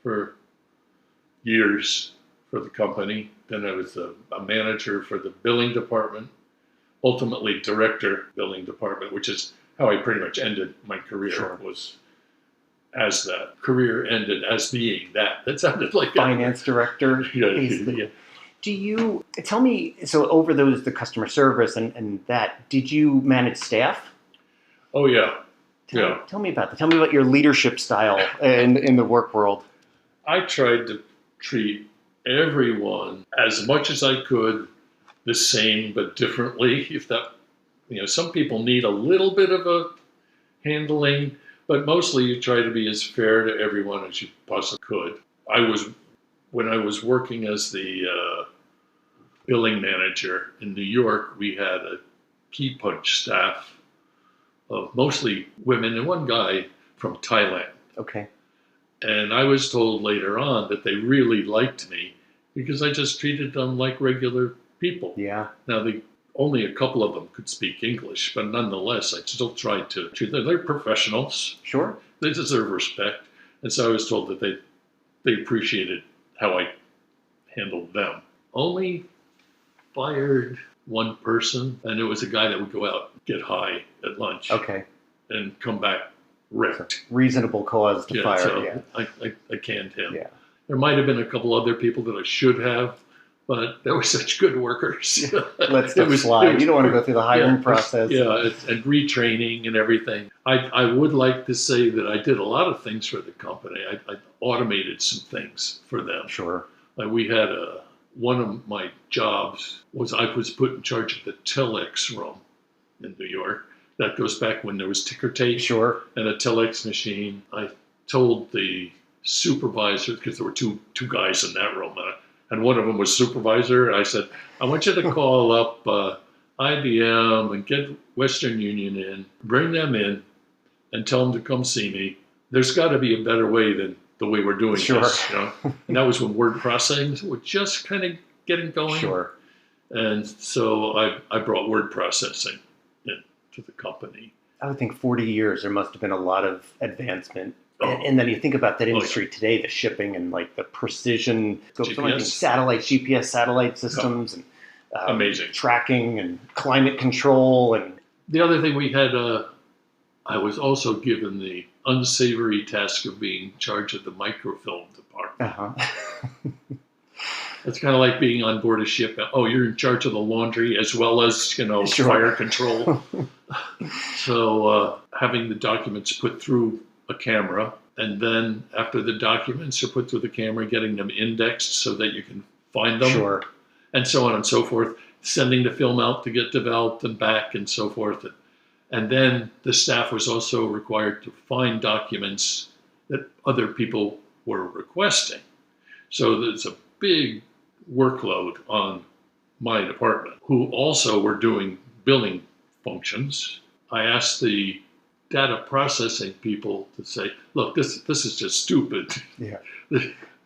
for years for the company. Then I was a manager for the billing department, ultimately director billing department, which is how I pretty much ended my career. Was as that. Career ended as being that. That sounded like finance director. Yeah. Do you tell me, so over the customer service and that, did you manage staff? Oh yeah. Tell me about that. Tell me about your leadership style in the work world. I tried to treat everyone as much as I could the same but differently. If that, some people need a little bit of a handling, but mostly you try to be as fair to everyone as you possibly could. When I was working as the billing manager in New York, we had a key punch staff of mostly women and one guy from Thailand. Okay. And I was told later on that they really liked me because I just treated them like regular people. Yeah. Now, only a couple of them could speak English, but nonetheless, I still tried to treat them. They're professionals. Sure. They deserve respect. And so I was told that they appreciated how I handled them. Only fired one person, and it was a guy that would go out and get high at lunch. Okay. And come back wrecked. Reasonable cause to fire. So I canned him. Yeah. There might have been a couple other people that I should have, but they were such good workers. Let stuff slide. You don't want to go through the hiring process. Yeah, and retraining and everything. I would like to say that I did a lot of things for the company. I automated some things for them. Sure. We had one of my jobs was I was put in charge of the telex room in New York. That goes back when there was ticker tape. Sure. And a telex machine. I told the supervisor, because there were two guys in that room, and one of them was supervisor. I said, I want you to call up IBM and get Western Union in, bring them in, and tell them to come see me. There's got to be a better way than the way we're doing this. And that was when word processing was just kind of getting going. Sure. And so I brought word processing into the company. I would think 40 years, there must have been a lot of advancement. And then you think about that industry today, the shipping and like the precision, GPS satellite systems, and amazing tracking and climate control. And the other thing we had, I was also given the unsavory task of being in charge of the microfilm department. It's kind of like being on board a ship. Oh, you're in charge of the laundry as well as, Sure. fire control. So having the documents put through a camera, and then after the documents are put through the camera, getting them indexed so that you can find them. Sure. And so on and so forth, sending the film out to get developed and back and so forth. And then the staff was also required to find documents that other people were requesting. So there's a big workload on my department, who also were doing billing functions. I asked the data processing people to say, look, this is just stupid. Yeah.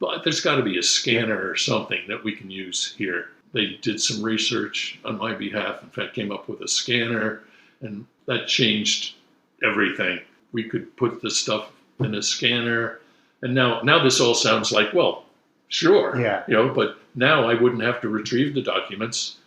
But there's got to be a scanner or something that we can use here. They did some research on my behalf, in fact, came up with a scanner, and that changed everything. We could put the stuff in a scanner, and now this all sounds like, well, sure, yeah. But now I wouldn't have to retrieve the documents.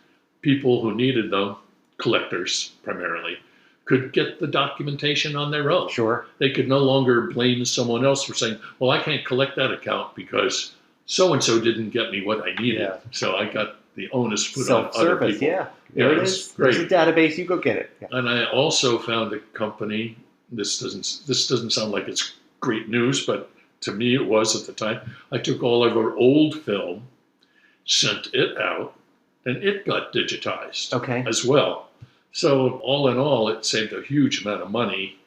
People who needed them, collectors primarily, could get the documentation on their own. Sure. They could no longer blame someone else for saying, well, I can't collect that account because so-and-so didn't get me what I needed. Yeah. So I got the onus put on other Self-service, people. yeah. There it is. Great. There's a database, you go get it. Yeah. And I also found a company, this doesn't sound like it's great news, but to me it was at the time. I took all of our old film, sent it out, and it got digitized as well. So all in all, it saved a huge amount of money,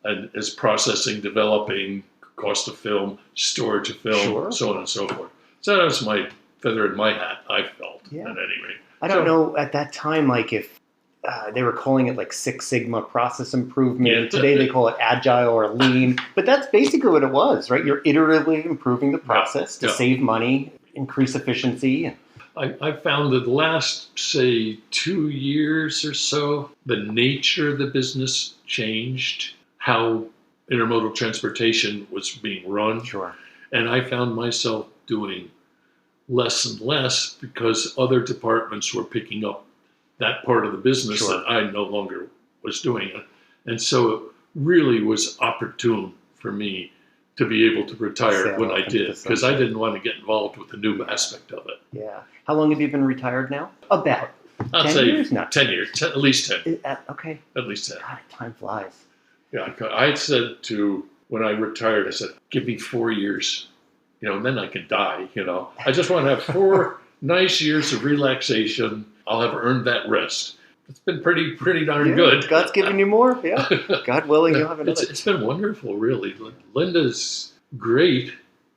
and as processing, developing, cost of film, storage of film, Sure. so on and so forth. So that was my feather in my hat, I felt, at any rate. I don't know at that time, like if they were calling it like Six Sigma process improvement. Yeah. Today they call it agile or lean, but that's basically what it was, right? You're iteratively improving the process to save money, increase efficiency. I found that the last, say, 2 years or so, the nature of the business changed, how intermodal transportation was being run. Sure. And I found myself doing less and less because other departments were picking up that part of the business Sure. that I no longer was doing it. And so it really was opportune for me to be able to retire when I did, because I didn't want to get involved with the new aspect of it. Yeah. How long have you been retired now? I'll 10 say years now. 10 years, at least 10. Okay. At least 10. God, time flies. Yeah, I had said when I retired, I said, give me 4 years, and then I can die, I just want to have 4 nice years of relaxation. I'll have earned that rest. It's been pretty darn good. God's giving you more. Yeah. God willing, you'll have another. It's been wonderful, really. Linda's great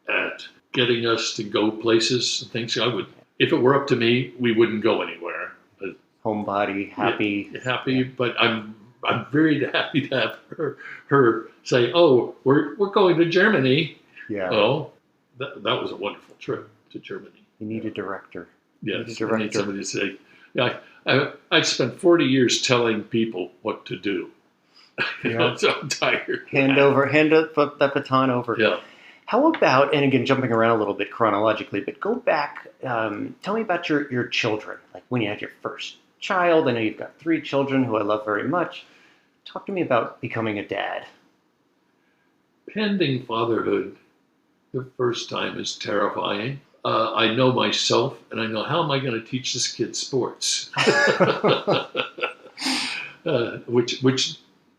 at getting us to go places and things. If it were up to me, we wouldn't go anywhere. Homebody, happy. Yeah, happy, but I'm very happy to have her say, "Oh, we're going to Germany." Yeah. Oh, that was a wonderful trip to Germany. You need a director. Yes, I need somebody to say, "Yeah." I spent 40 years telling people what to do. Yeah. So I'm tired. Hand that baton over. Yeah. How about, and again, jumping around a little bit chronologically, but go back, tell me about your children, like when you had your first child. I know you've got 3 children who I love very much. Talk to me about becoming a dad. Pending fatherhood, the first time is terrifying. I know myself, and I know, how am I going to teach this kid sports? Which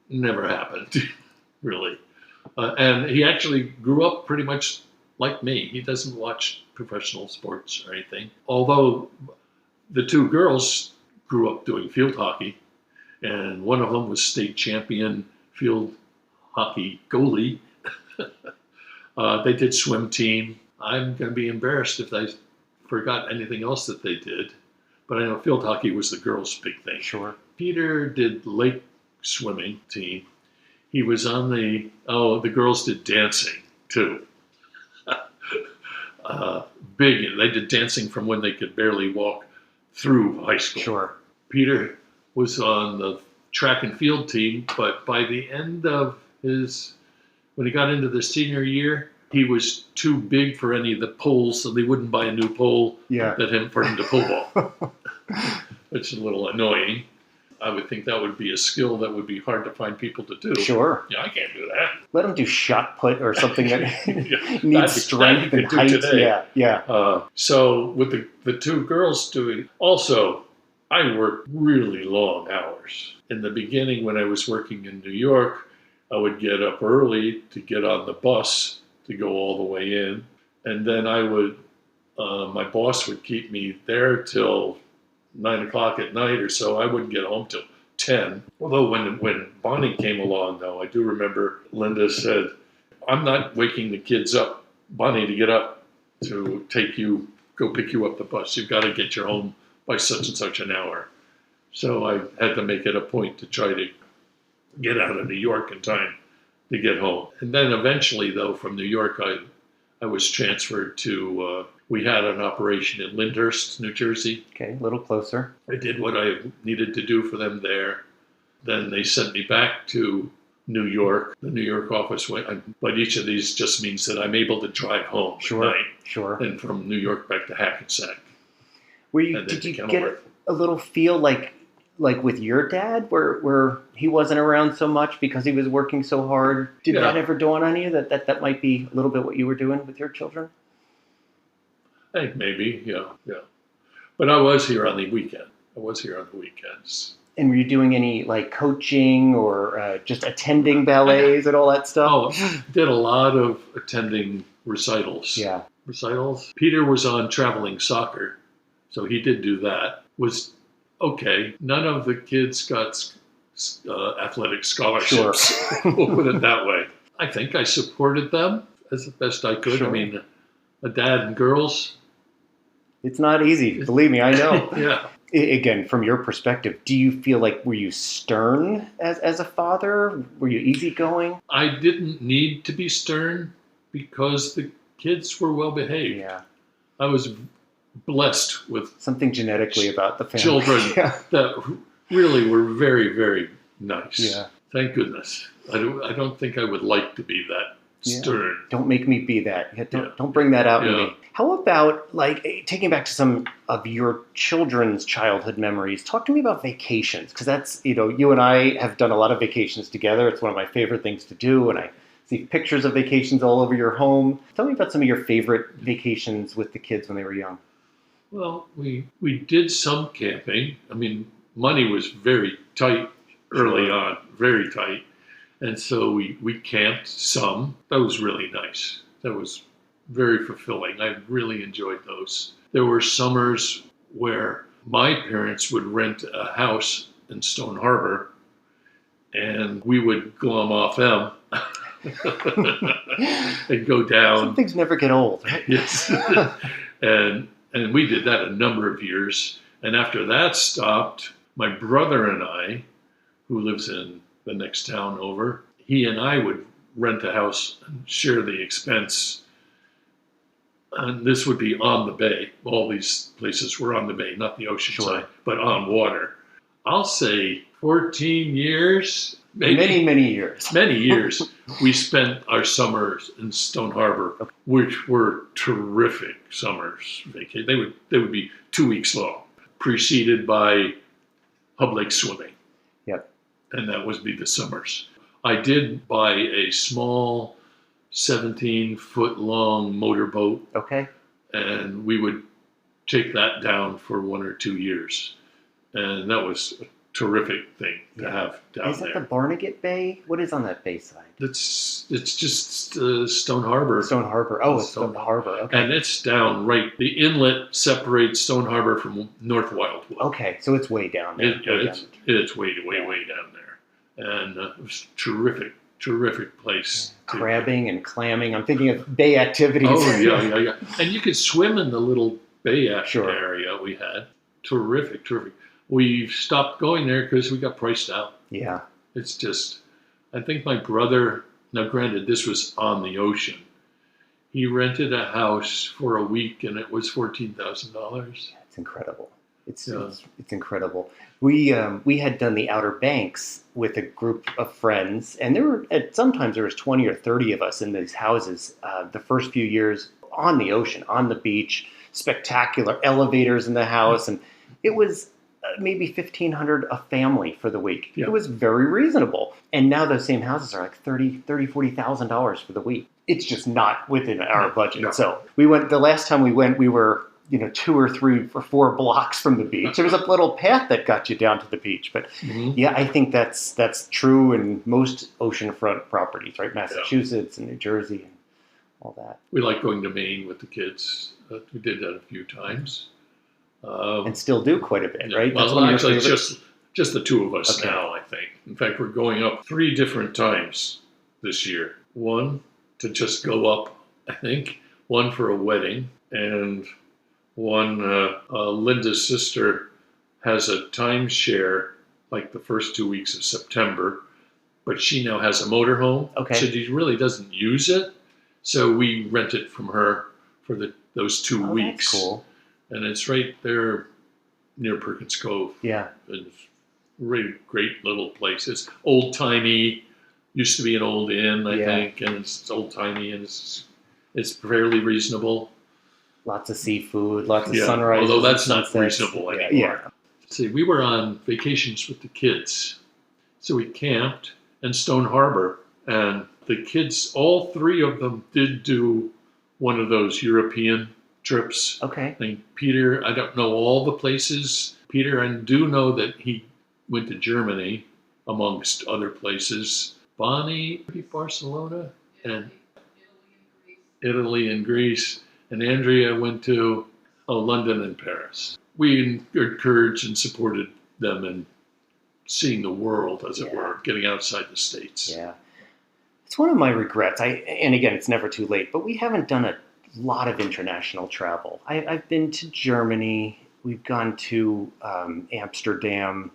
never happened, really. And he actually grew up pretty much like me. He doesn't watch professional sports or anything. Although the 2 girls grew up doing field hockey, and one of them was state champion field hockey goalie. They did swim team. I'm going to be embarrassed if I forgot anything else that they did. But I know field hockey was the girls' big thing. Sure. Peter did lake swimming team. He was on the girls did dancing too. Big. They did dancing from when they could barely walk through high school. Sure. Peter was on the track and field team, but by the end of when he got into the senior year, he was too big for any of the poles, so they wouldn't buy a new pole for him to pole ball. Which is a little annoying. I would think that would be a skill that would be hard to find people to do. Sure. Yeah, I can't do that. Let him do shot put or something that needs strength and height. Today. Yeah. So with the 2 girls doing, also, I worked really long hours. In the beginning, when I was working in New York, I would get up early to get on the bus to go all the way in. And then my boss would keep me there till 9 o'clock at night or so. I wouldn't get home till 10. Although when Bonnie came along, though, I do remember Linda said, I'm not waking the kids up, Bonnie, to get up to go pick you up the bus. You've got to get you home by such and such an hour. So I had to make it a point to try to get out of New York in time to get home. And then eventually, though, from New York, I was transferred to, we had an operation in Lyndhurst, New Jersey. Okay, a little closer. I did what I needed to do for them there. Then they sent me back to New York. The New York office went, but each of these just means that I'm able to drive home at night. Sure. And from New York back to Hackensack. Did you get a little feel like with your dad, where he wasn't around so much because he was working so hard? Did that ever dawn on you that might be a little bit what you were doing with your children? I think maybe, yeah. But I was here on the weekends. And were you doing any coaching or just attending ballets and all that stuff? Oh, did a lot of attending recitals. Yeah. Recitals. Peter was on traveling soccer, so he did do that. Was okay. None of the kids got athletic scholarships. Sure. We'll put it that way. I think I supported them as best I could. Sure. I mean, a dad and girls. It's not easy. Believe me, I know. Yeah. Again, from your perspective, do you feel like, were you stern as a father? Were you easygoing? I didn't need to be stern because the kids were well behaved. Yeah. I was blessed with something genetically about the family. Children that really were very, very nice. Yeah. Thank goodness. I don't think I would like to be that stern. Don't make me be that. Don't bring that out in me. How about taking back to some of your children's childhood memories? Talk to me about vacations, because that's, you and I have done a lot of vacations together. It's one of my favorite things to do, and I see pictures of vacations all over your home. Tell me about some of your favorite vacations with the kids when they were young. Well, we did some camping. I mean, money was very tight early on, very tight. And so we camped some. That was really nice. That was very fulfilling. I really enjoyed those. There were summers where my parents would rent a house in Stone Harbor, and we would glom off them and go down. Some things never get old, right? Yes. and we did that a number of years. And after that stopped, my brother and I, who lives in the next town over, he and I would rent a house and share the expense. And this would be on the bay. All these places were on the bay, not the ocean side, but on water. I'll say 14 years. Maybe. Many years. Many years. We spent our summers in Stone Harbor, which were terrific summers. They would be 2 weeks long, preceded by public swimming. Yep. And that would be the summers. I did buy a small 17-foot long motorboat. Okay. And we would take that down for 1 or 2 years. And that was a terrific thing to have down there. Is that the Barnegat Bay? What is on that bay side? It's just Stone Harbor. Stone Harbor. Oh, it's Stone Harbor. Okay. And it's down right. The inlet separates Stone Harbor from North Wildwood. Okay, so it's way down there. It's way down there. And it was terrific place. Crabbing and clamming. I'm thinking of bay activities. Oh, yeah. And you could swim in the little bay area we had. Terrific. We stopped going there because we got priced out. Yeah. It's just, I think my brother, now granted, this was on the ocean. He rented a house for a week and it was $14,000. It's incredible. It's incredible. We had done the Outer Banks with a group of friends, and sometimes there was 20 or 30 of us in these houses. The first few years on the ocean, on the beach, spectacular elevators in the house, and it was maybe $1,500 a family for the week. Yeah. It was very reasonable. And now those same houses are like $40,000 for the week. It's just not within our budget. No. So the last time we went, we were 2 or 3 or 4 blocks from the beach. There was a little path that got you down to the beach. But yeah, I think that's true in most oceanfront properties, right? Massachusetts and New Jersey and all that. We like going to Maine with the kids. We did that a few times. And still do quite a bit, right? Well, actually, it's just the 2 of us now, I think. In fact, we're going up 3 different times this year. One to just go up, I think. One for a wedding. And one, Linda's sister has a timeshare like the first 2 weeks of September. But she now has a motorhome. Okay. So she really doesn't use it. So we rent it from her for those 2 weeks. That's cool. And it's right there near Perkins Cove. Yeah. It's a really great little place. It's old-timey. Used to be an old inn, I think. And it's old-timey and it's fairly reasonable. Lots of seafood, lots of sunrises. Although that's not reasonable anymore. Yeah. See, we were on vacations with the kids. So we camped in Stone Harbor. And the kids, all 3 of them did do one of those European trips. Okay. I think Peter, I don't know all the places. Peter, I do know that he went to Germany, amongst other places. Bonnie, Barcelona, and Italy and Greece. And Andrea went to London and Paris. We encouraged and supported them in seeing the world, as it were, getting outside the States. Yeah. It's one of my regrets. And again, it's never too late, but we haven't done a lot of international travel. I've been to Germany. We've gone to Amsterdam,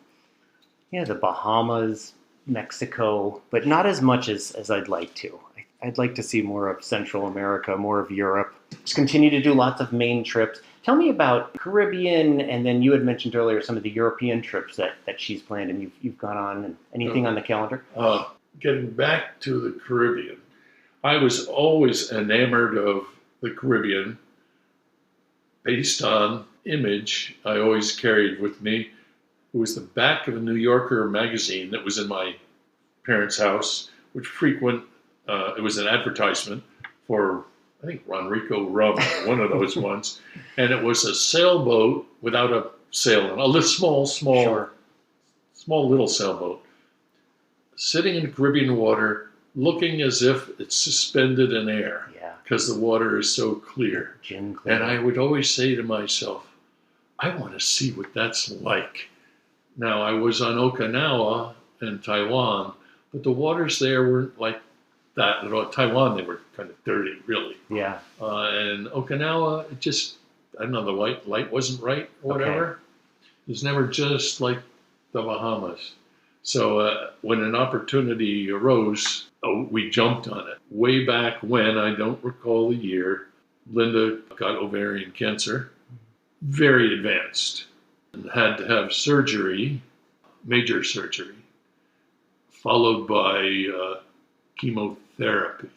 the Bahamas, Mexico, but not as much as I'd like to. I'd like to see more of Central America, more of Europe. Just continue to do lots of main trips. Tell me about Caribbean, and then you had mentioned earlier some of the European trips that she's planned and you've gone on. And anything on the calendar? Getting back to the Caribbean, I was always enamored of the Caribbean based on image I always carried with me. It was the back of a New Yorker magazine that was in my parents' house, which it was an advertisement for, I think, Ronrico Rum, one of those ones. And it was a sailboat without a sail on it, a small little sailboat. sitting in Caribbean water, looking as if it's suspended in air Yeah. because the water is so clear. Gin clear. And I would always say to myself, I want to see what that's like. Now, I was on Okinawa and Taiwan, but the waters there weren't like that at all. Taiwan, they were kind of dirty, really. Yeah. And Okinawa, it just, I don't know, the light wasn't right or whatever. Okay. It was never just like the Bahamas. So when an opportunity arose, we jumped on it. Way back when, I don't recall the year, Linda got ovarian cancer, very advanced, and had to have surgery, major surgery, followed by chemotherapy.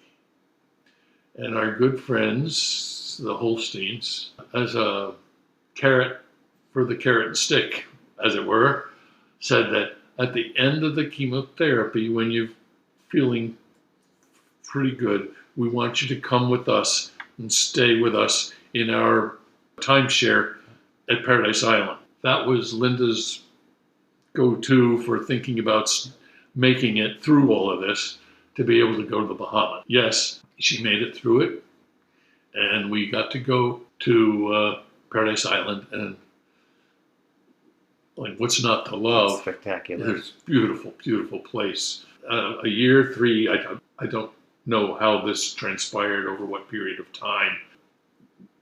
And our good friends, the Holsteins, as a carrot for the carrot and stick, as it were, said that at the end of the chemotherapy, when you're feeling pretty good, we want you to come with us and stay with us in our timeshare at Paradise Island. That was Linda's go-to for thinking about making it through all of this to be able to go to the Bahamas. Yes, she made it through it, and we got to go to Paradise Island, and like, what's not to love? That's spectacular. It's a beautiful, beautiful place. A year, 3, I don't know how this transpired over what period of time.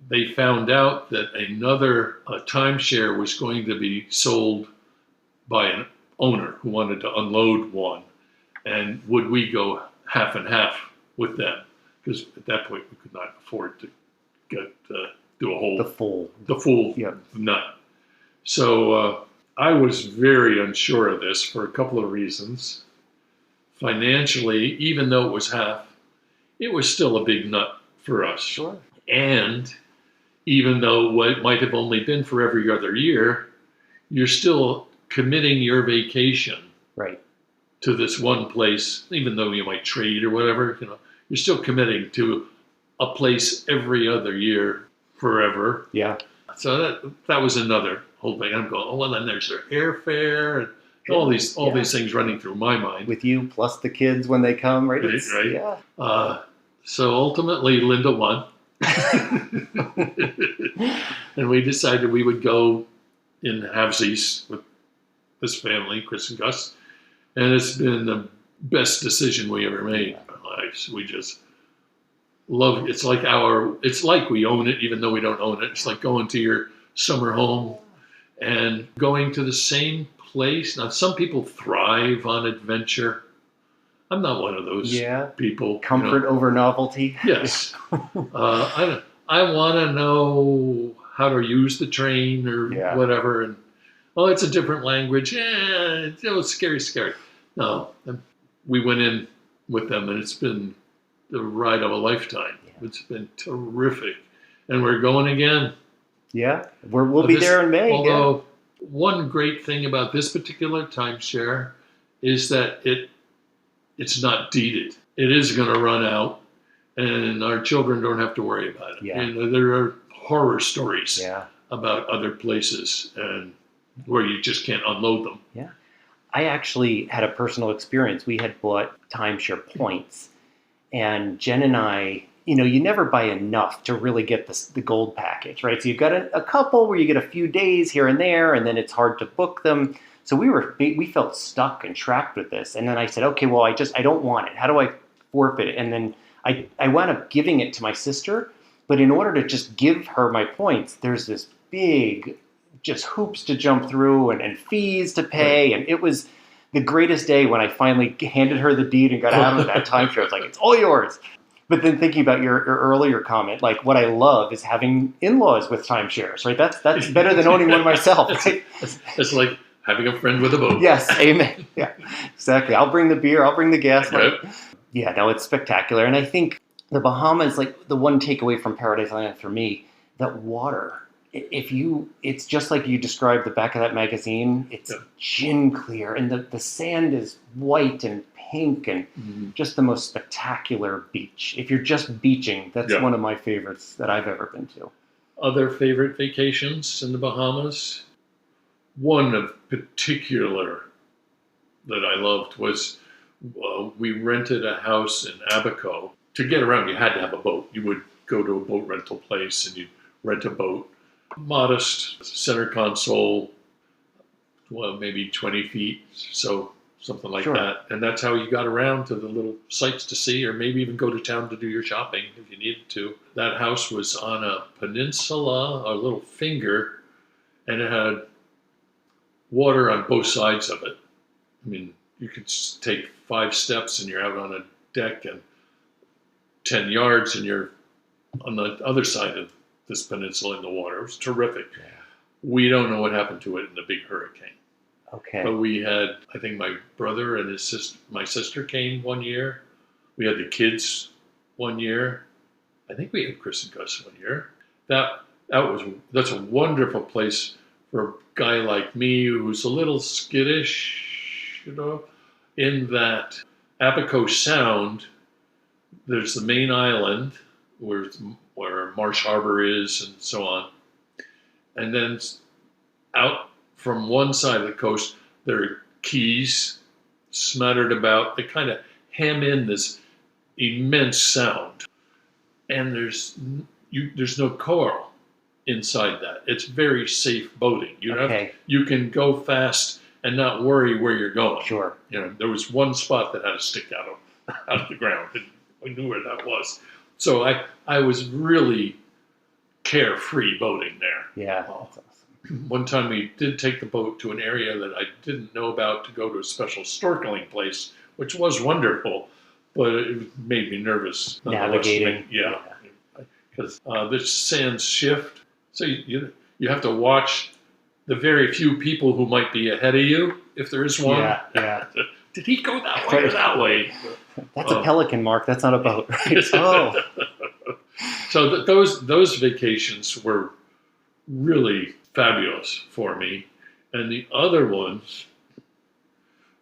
They found out that another timeshare was going to be sold by an owner who wanted to unload one. And would we go half and half with them? Because at that point, we could not afford to do a whole the full yep. nut. So I was very unsure of this for a couple of reasons. Financially, even though it was half, it was still a big nut for us. Sure. And even though what might have only been for every other year, you're still committing your vacation right to this one place, even though you might trade or whatever, you're still committing to a place every other year forever. Yeah. So that was another whole thing. I'm going, oh, well, then there's their airfare and all these things running through my mind. With you plus the kids when they come, right? Right. Yeah. So ultimately, Linda won. And we decided we would go in halvesies with this family, Chris and Gus. And it's been the best decision we ever made in our lives. We just love it. It's like we own it, even though we don't own it. It's like going to your summer home and going to the same place. Now, some people thrive on adventure. I'm not one of those people. Comfort over novelty. Yes. I want to know how to use the train or whatever. And, it's a different language. It's scary. No, we went in with them, and it's been the ride of a lifetime. Yeah. It's been terrific. And we're going again. Yeah, we'll be there in May. Although one great thing about this particular timeshare is that it's not deeded. It is going to run out, and our children don't have to worry about it. Yeah. There are horror stories Yeah. about other places and where you just can't unload them. Yeah. I actually had a personal experience. We had bought timeshare points, and Jen and I, you never buy enough to really get the gold package, right? So you've got a couple where you get a few days here and there, and then it's hard to book them. So we felt stuck and trapped with this. And then I said, okay, well, I don't want it. How do I forfeit it? And then I wound up giving it to my sister. But in order to just give her my points, there's this big just hoops to jump through and fees to pay. Right. And it was the greatest day when I finally handed her the deed and got out of that timeshare. It's like, it's all yours. But then thinking about your earlier comment, like what I love is having in-laws with timeshares, right? That's better than owning one myself. Right? It's like having a friend with a boat. Yes, amen. Yeah, exactly. I'll bring the beer. I'll bring the gas. Right. Yeah, no, it's spectacular. And I think the Bahamas, like the one takeaway from Paradise Island for me, that water. It's just like you described the back of that magazine. It's gin clear, and the sand is white and pink, and just the most spectacular beach. If you're just beaching, that's one of my favorites that I've ever been to. Other favorite vacations in the Bahamas? One of particular that I loved was we rented a house in Abaco. To get around, you had to have a boat. You would go to a boat rental place and you'd rent a boat. Modest center console, well, maybe 20 feet, so something like Sure. that. And that's how you got around to the little sights to see, or maybe even go to town to do your shopping if you needed to. That house was on a peninsula, a little finger, and it had water on both sides of it. I mean, you could take 5 steps and you're out on a deck, and 10 yards and you're on the other side of this peninsula in the water. It was terrific. Yeah. We don't know what happened to it in the big hurricane. Okay. But we had, I think my brother and my sister came one year. We had the kids one year. I think we had Chris and Gus one year. That's a wonderful place for a guy like me who's a little skittish, in that Abaco Sound, there's the main island where Marsh Harbor is and so on. And then out from one side of the coast, there are keys smattered about. They kind of hem in this immense sound. And there's no coral inside that. It's very safe boating. You can go fast and not worry where you're going. Sure. There was one spot that had to stick out of the ground, and we knew where that was. So I was really carefree boating there. Yeah, that's awesome. One time we did take the boat to an area that I didn't know about to go to a special snorkeling place, which was wonderful, but it made me nervous. Navigating. Yeah. Because the sands shift. So you have to watch the very few people who might be ahead of you, if there is one. Yeah. Did he go that way or that way? That's a pelican, Mark. That's not a boat, right? Oh. So those vacations were really fabulous for me. And the other ones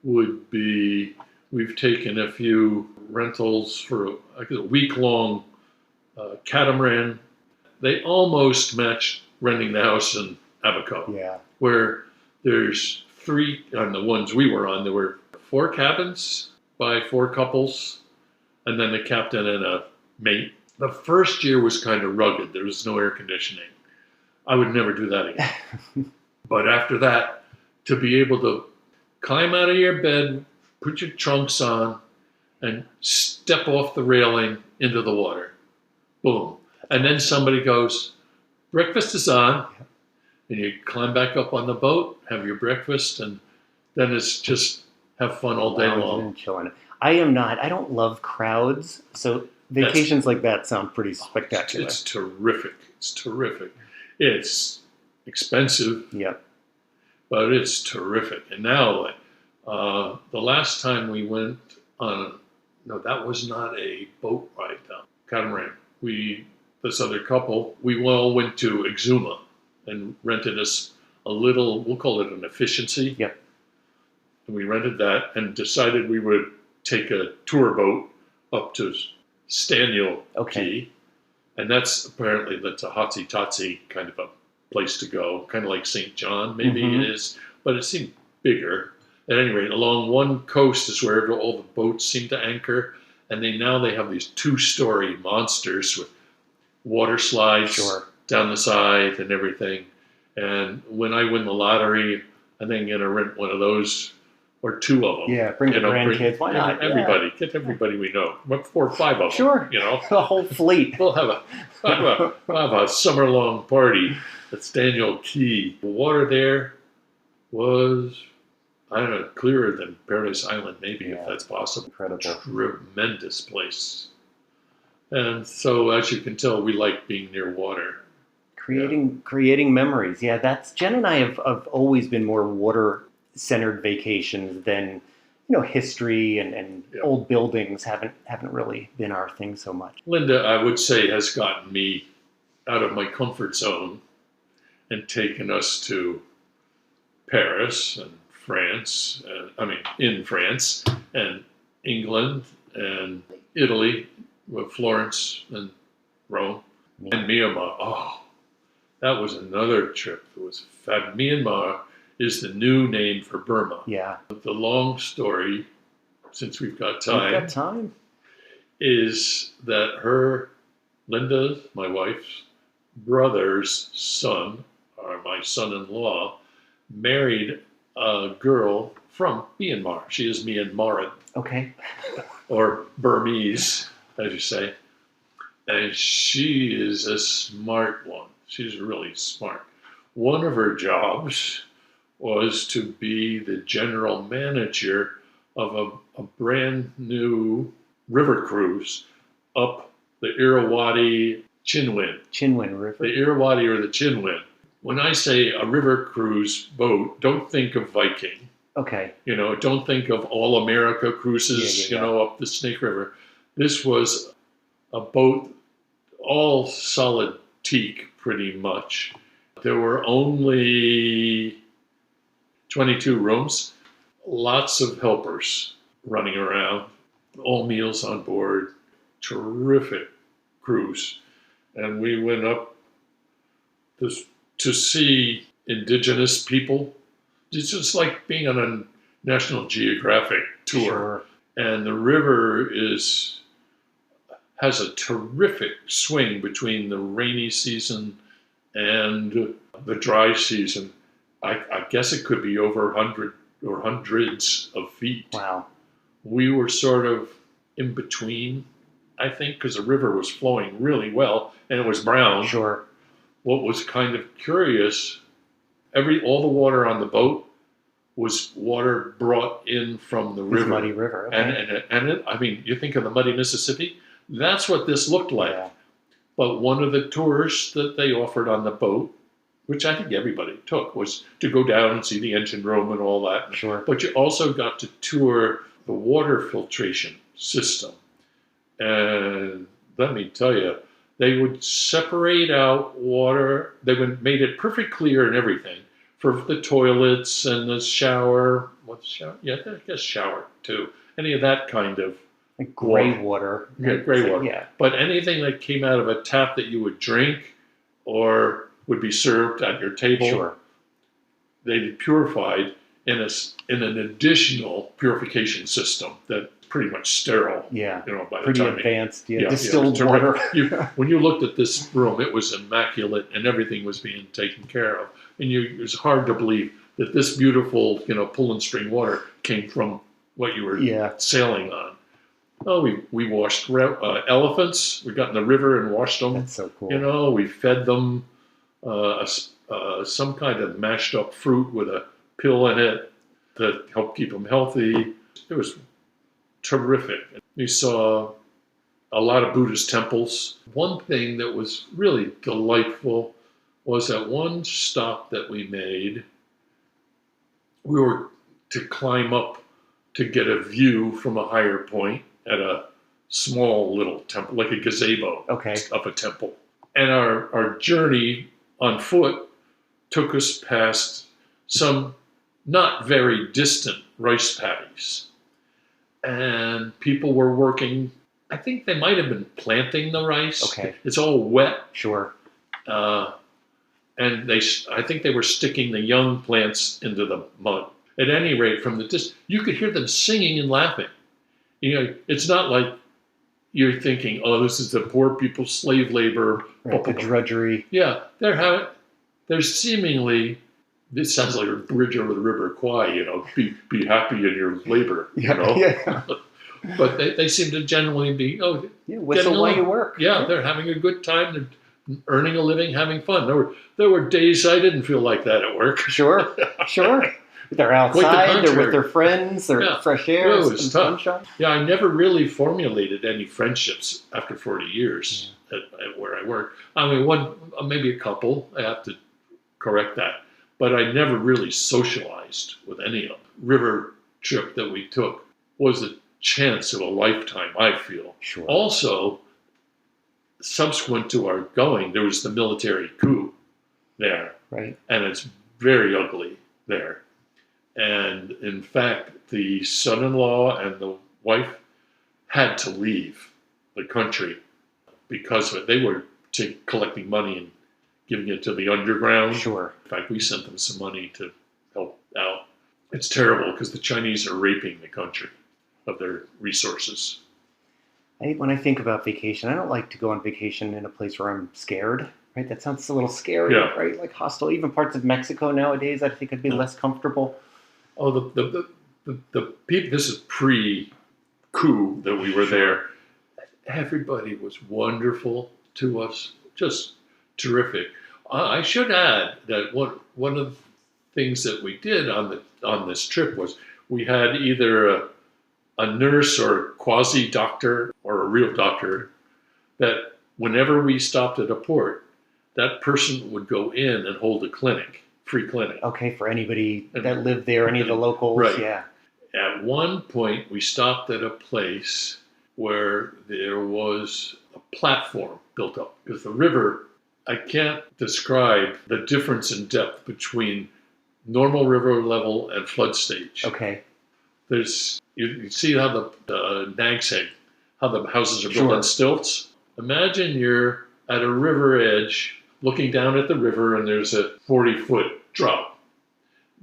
would be, we've taken a few rentals for a week-long catamaran. They almost matched renting the house in Abaco. Yeah. Where there's 3, on the ones we were on, there were 4 cabins by 4 couples, and then the captain and a mate. The first year was kind of rugged. There was no air conditioning. I would never do that again. But after that, to be able to climb out of your bed, put your trunks on, and step off the railing into the water. Boom. And then somebody goes, breakfast is on. And you climb back up on the boat, have your breakfast, and then it's just have fun all day long. Chilling. I don't love crowds, so vacations like that sound pretty spectacular. It's terrific. It's expensive. Yep. But it's terrific. And now, the last time we went on, no, that was not a boat ride though, catamaran. This other couple, we all went to Exuma and rented us a little, we'll call it an efficiency. Yep. And we rented that and decided we would take a tour boat up to Staniel Key. And that's a hotsy-totsy kind of a place to go, kind of like St. John, maybe it is, but it seemed bigger. At any rate, along one coast is where all the boats seem to anchor, and they have these 2-story monsters with water slides down the side and everything. And when I win the lottery, I think I'm going to rent one of those or 2 of them. Yeah, bring the grandkids. Why not? Everybody. Yeah. Get everybody we know. 4 or 5 of them. Sure. The whole fleet. We'll have a summer-long party at Staniel Key. The water there was, I don't know, clearer than Paradise Island, maybe, if that's possible. Incredible. Tremendous place. And so, as you can tell, we like being near water. Creating memories. Yeah, Jen and I have always been more water-centered vacations than, history and old buildings haven't really been our thing so much. Linda, I would say, has gotten me out of my comfort zone and taken us to Paris and France, in France and England and Italy with Florence and Rome and Myanmar. Oh, that was another trip that was fab. Myanmar is the new name for Burma. Yeah. The long story since we've got We've time, got time. is that Linda, my wife's brother's son, or my son-in-law, married a girl from Myanmar. She is Myanmaran, Okay. or Burmese, as you say. And she is a smart one. She's really smart. One of her jobs was to be the general manager of a brand new river cruise up the Irrawaddy Chinwin. Chinwin River. The Irrawaddy or the Chinwin. When I say a river cruise boat, don't think of Viking. Okay. Don't think of All America cruises, up the Snake River. This was a boat, all solid teak, pretty much. There were only 22 rooms, lots of helpers running around, all meals on board, terrific cruise. And we went up to see indigenous people. It's just like being on a National Geographic tour. Sure. And the river has a terrific swing between the rainy season and the dry season. I guess it could be over 100 or hundreds of feet. Wow. We were sort of in between, I think, because the river was flowing really well and it was brown. Sure. What was kind of curious, all the water on the boat was water brought in from the river. Muddy River. Okay. And you think of the muddy Mississippi, that's what this looked like. Yeah. But one of the tours that they offered on the boat, which I think everybody took, was to go down and see the engine room and all that. Sure. But you also got to tour the water filtration system. And let me tell you, they would separate out water. They would made it perfect clear and everything for the toilets and the shower. What's shower? Yeah, I guess shower too. Any of that kind of Like gray water. Yeah, gray water. Yeah. But anything that came out of a tap that you would drink or would be served at your table, Sure. they'd be purified in an additional purification system that pretty much sterile. Yeah. By the Pretty time advanced. it, Distilled it was water. when you looked at this room, it was immaculate and everything was being taken care of. And it was hard to believe that this beautiful, pull and string water came from what you were sailing on. Oh, we washed elephants. We got in the river and washed them. That's so cool. We fed them some kind of mashed up fruit with a pill in it to help keep them healthy. It was terrific. We saw a lot of Buddhist temples. One thing that was really delightful was at one stop that we made, we were to climb up to get a view from a higher point at a small little temple, like a gazebo of a temple. And our journey on foot took us past some not very distant rice paddies. And people were working, I think they might have been planting the rice. Okay. It's all wet. Sure. And I think they were sticking the young plants into the mud. At any rate, from the distance, you could hear them singing and laughing. It's not like you're thinking, oh, this is the poor people's slave labor. Right, the drudgery. Yeah, they're seemingly, this sounds like a bridge over the River Kwai, be happy in your labor, Yeah. But they seem to generally be, whistle while you work. Yeah, they're having a good time. They're earning a living, having fun. There were days I didn't feel like that at work. Sure. They're outside, they're with their friends, they're fresh air, and sunshine. Yeah, I never really formulated any friendships after 40 years at where I work. I mean, maybe a couple, I have to correct that. But I never really socialized with any of them. River trip that we took was a chance of a lifetime, I feel. Sure. Also, subsequent to our going, there was the military coup there. Right. And it's very ugly there. And in fact, the son-in-law and the wife had to leave the country because of it. They were collecting money and giving it to the underground. Sure. In fact, we sent them some money to help out. It's terrible because the Chinese are raping the country. of their resources. When I think about vacation, I don't like to go on vacation in a place where I'm scared. Right? That sounds a little scary, Yeah. right? Like hostile. Even parts of Mexico nowadays, I think I'd be less comfortable. Oh, the people. This is pre-coup that we were there. Everybody was wonderful to us, just terrific. I should add that one of the things that we did on this trip was we had either a nurse or quasi doctor or a real doctor that whenever we stopped at a port, that person would go in and hold a clinic, free clinic. Okay, for anybody that lived there, any of the locals, right. Yeah. At one point, we stopped at a place where there was a platform built up because the river, I can't describe the difference in depth between normal river level and flood stage. Okay. There's you see how the Nag's Head, how the houses are built on stilts. Imagine you're at a river edge looking down at the river and there's a 40-foot drop.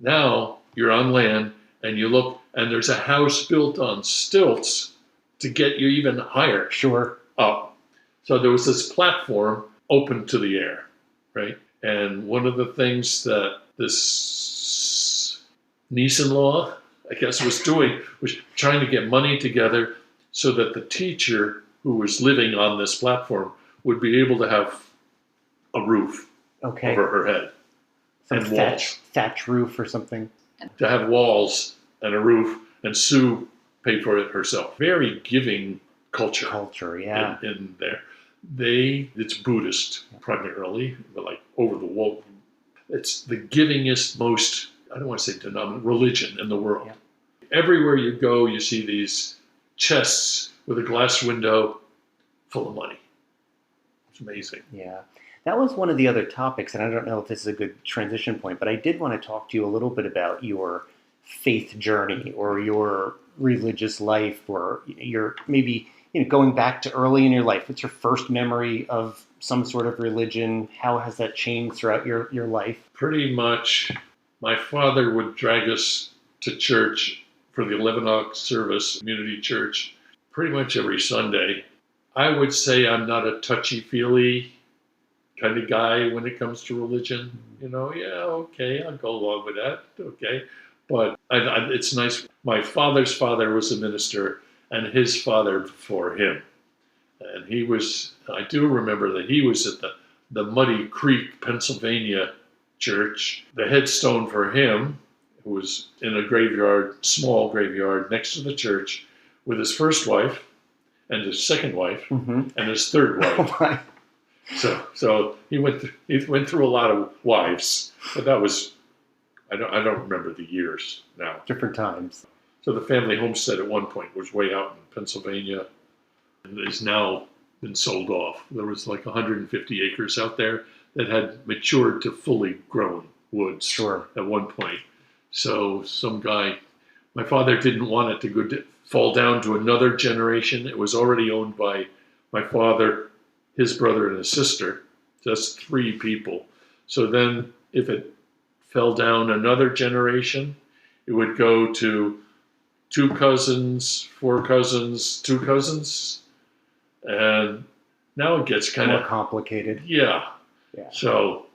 Now you're on land and you look and there's a house built on stilts to get you even higher up. So there was this platform open to the air, right? And one of the things that this niece-in-law, I guess, was doing was trying to get money together so that the teacher who was living on this platform would be able to have a roof over her head. Some thatch roof or something. To have walls and a roof, and Sue paid for it herself. Very giving culture. Yeah. In there. It's Buddhist primarily, but like over the wall. It's the givingest, most, I don't want to say religion in the world. Yeah. Everywhere you go, you see these chests with a glass window full of money. It's amazing. Yeah. That was one of the other topics, and I don't know if this is a good transition point, but I did want to talk to you a little bit about your faith journey or your religious life, or your maybe going back to early in your life. What's your first memory of some sort of religion? How has that changed throughout your life? Pretty much, my father would drag us to church for the 11 o'clock service, community church, pretty much every Sunday. I would say I'm not a touchy-feely kind of guy when it comes to religion. Okay, I'll go along with that. Okay. But it's nice. My father's father was a minister, and his father before him. And I do remember that he was at the Muddy Creek, Pennsylvania church. The headstone for him was in a graveyard, small graveyard next to the church, with his first wife and his second wife and his third wife. So he went through a lot of wives, but that was, I don't remember the years now. Different times. So the family homestead at one point was way out in Pennsylvania, and is now been sold off. There was like 150 acres out there that had matured to fully grown woods at one point. So some guy, my father didn't want it to fall down to another generation. It was already owned by my father, his brother, and his sister. That's 3 people. So then if it fell down another generation, it would go to 2 cousins, 4 cousins, 2 cousins. And now it gets kind of more complicated. Yeah. So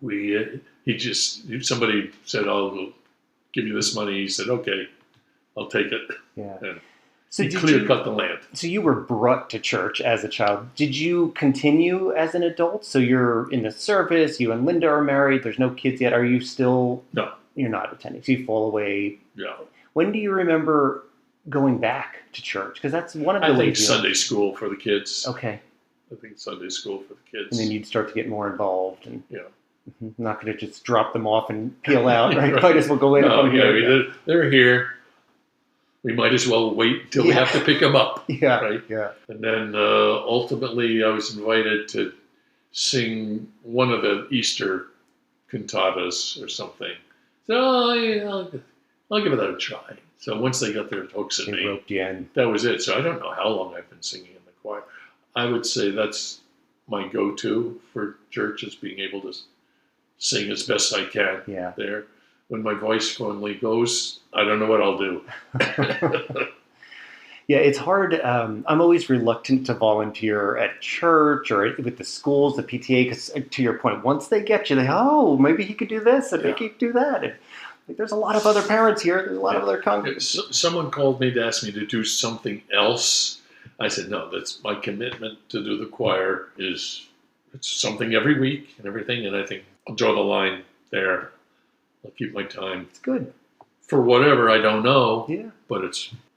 somebody said, I'll give you this money. He said, okay, I'll take it. Yeah. And so he clear-cut the land. So you were brought to church as a child. Did you continue as an adult? So you're in the service, you and Linda are married, there's no kids yet. Are you still? No. You're not attending. So you fall away. Yeah. When do you remember going back to church? Because that's one of the I think Sunday school for the kids. Okay. I think Sunday school for the kids. And then you'd start to get more involved. And yeah. I'm not going to just drop them off and peel out, right? Might as well go in. They're here. We might as well wait until we have to pick them up. Yeah. Right? Yeah. And then ultimately I was invited to sing one of the Easter cantatas or something. So I'll give it a try. So once they got their hooks in me, roped you in. That was it. So I don't know how long I've been singing in the choir. I would say that's my go-to for church, is being able to sing as best I can there. when my voice finally goes, I don't know what I'll do. Yeah, it's hard. I'm always reluctant to volunteer at church or with the schools, the PTA, because to your point, once they get you, oh, maybe he could do this and maybe he could do that. And like, there's a lot of other parents here. There's a lot of other congregants. Someone called me to ask me to do something else. I said, no, that's my commitment to do the choir it's something every week and everything. And I think I'll draw the line there. I'll keep my time. It's good. For whatever, I don't know. Yeah. But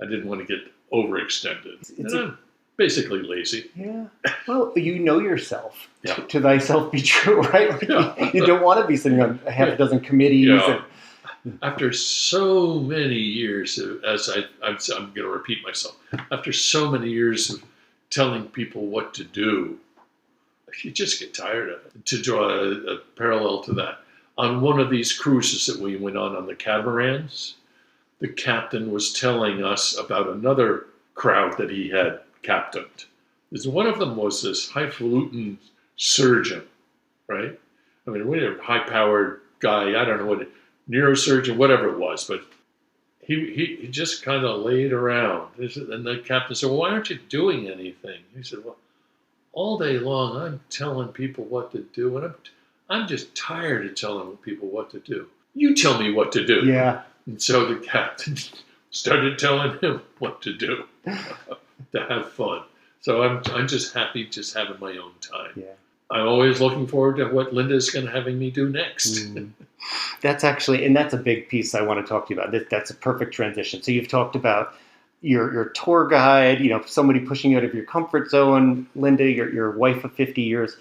I didn't want to get overextended. I'm basically lazy. Yeah. Well, you know yourself. Yeah. To thyself be true, right? Like Yeah. You don't want to be sitting on half a dozen committees. Yeah. After so many years, I'm going to repeat myself. After so many years of telling people what to do, you just get tired of it. To draw a parallel to that, on one of these cruises that we went on the catamarans, the captain was telling us about another crowd that he had captained. One of them was this highfalutin surgeon, right? I mean, we had a high-powered guy, I don't know what, neurosurgeon, whatever it was, but he just kind of laid around. And the captain said, well, why aren't you doing anything? He said, well, all day long I'm telling people what to do, and I'm just tired of telling people what to do. You tell me what to do. Yeah. And so the captain started telling him what to do to have fun. So I'm just happy just having my own time. Yeah. I'm always looking forward to what Linda's going to having me do next. That's actually, and that's a big piece I want to talk to you about. That's a perfect transition. So you've talked about your tour guide, somebody pushing you out of your comfort zone. Linda, your wife of 50 years.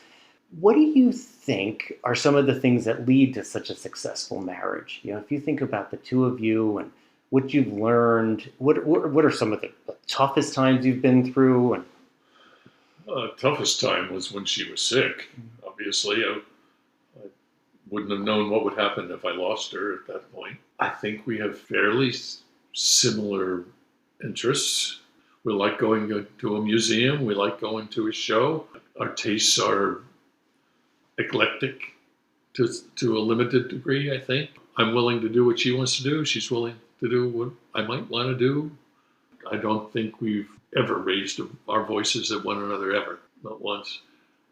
What do you think are some of the things that lead to such a successful marriage? If you think about the two of you and what you've learned, what are some of the toughest times you've been through? And toughest time was when she was sick. Obviously, I wouldn't have known what would happen if I lost her at that point. I think we have fairly similar interests. We like going to a museum. We like going to a show. Our tastes are eclectic to a limited degree, I think. I'm willing to do what she wants to do. She's willing to do what I might want to do. I don't think we've ever raised our voices at one another, ever. Not once.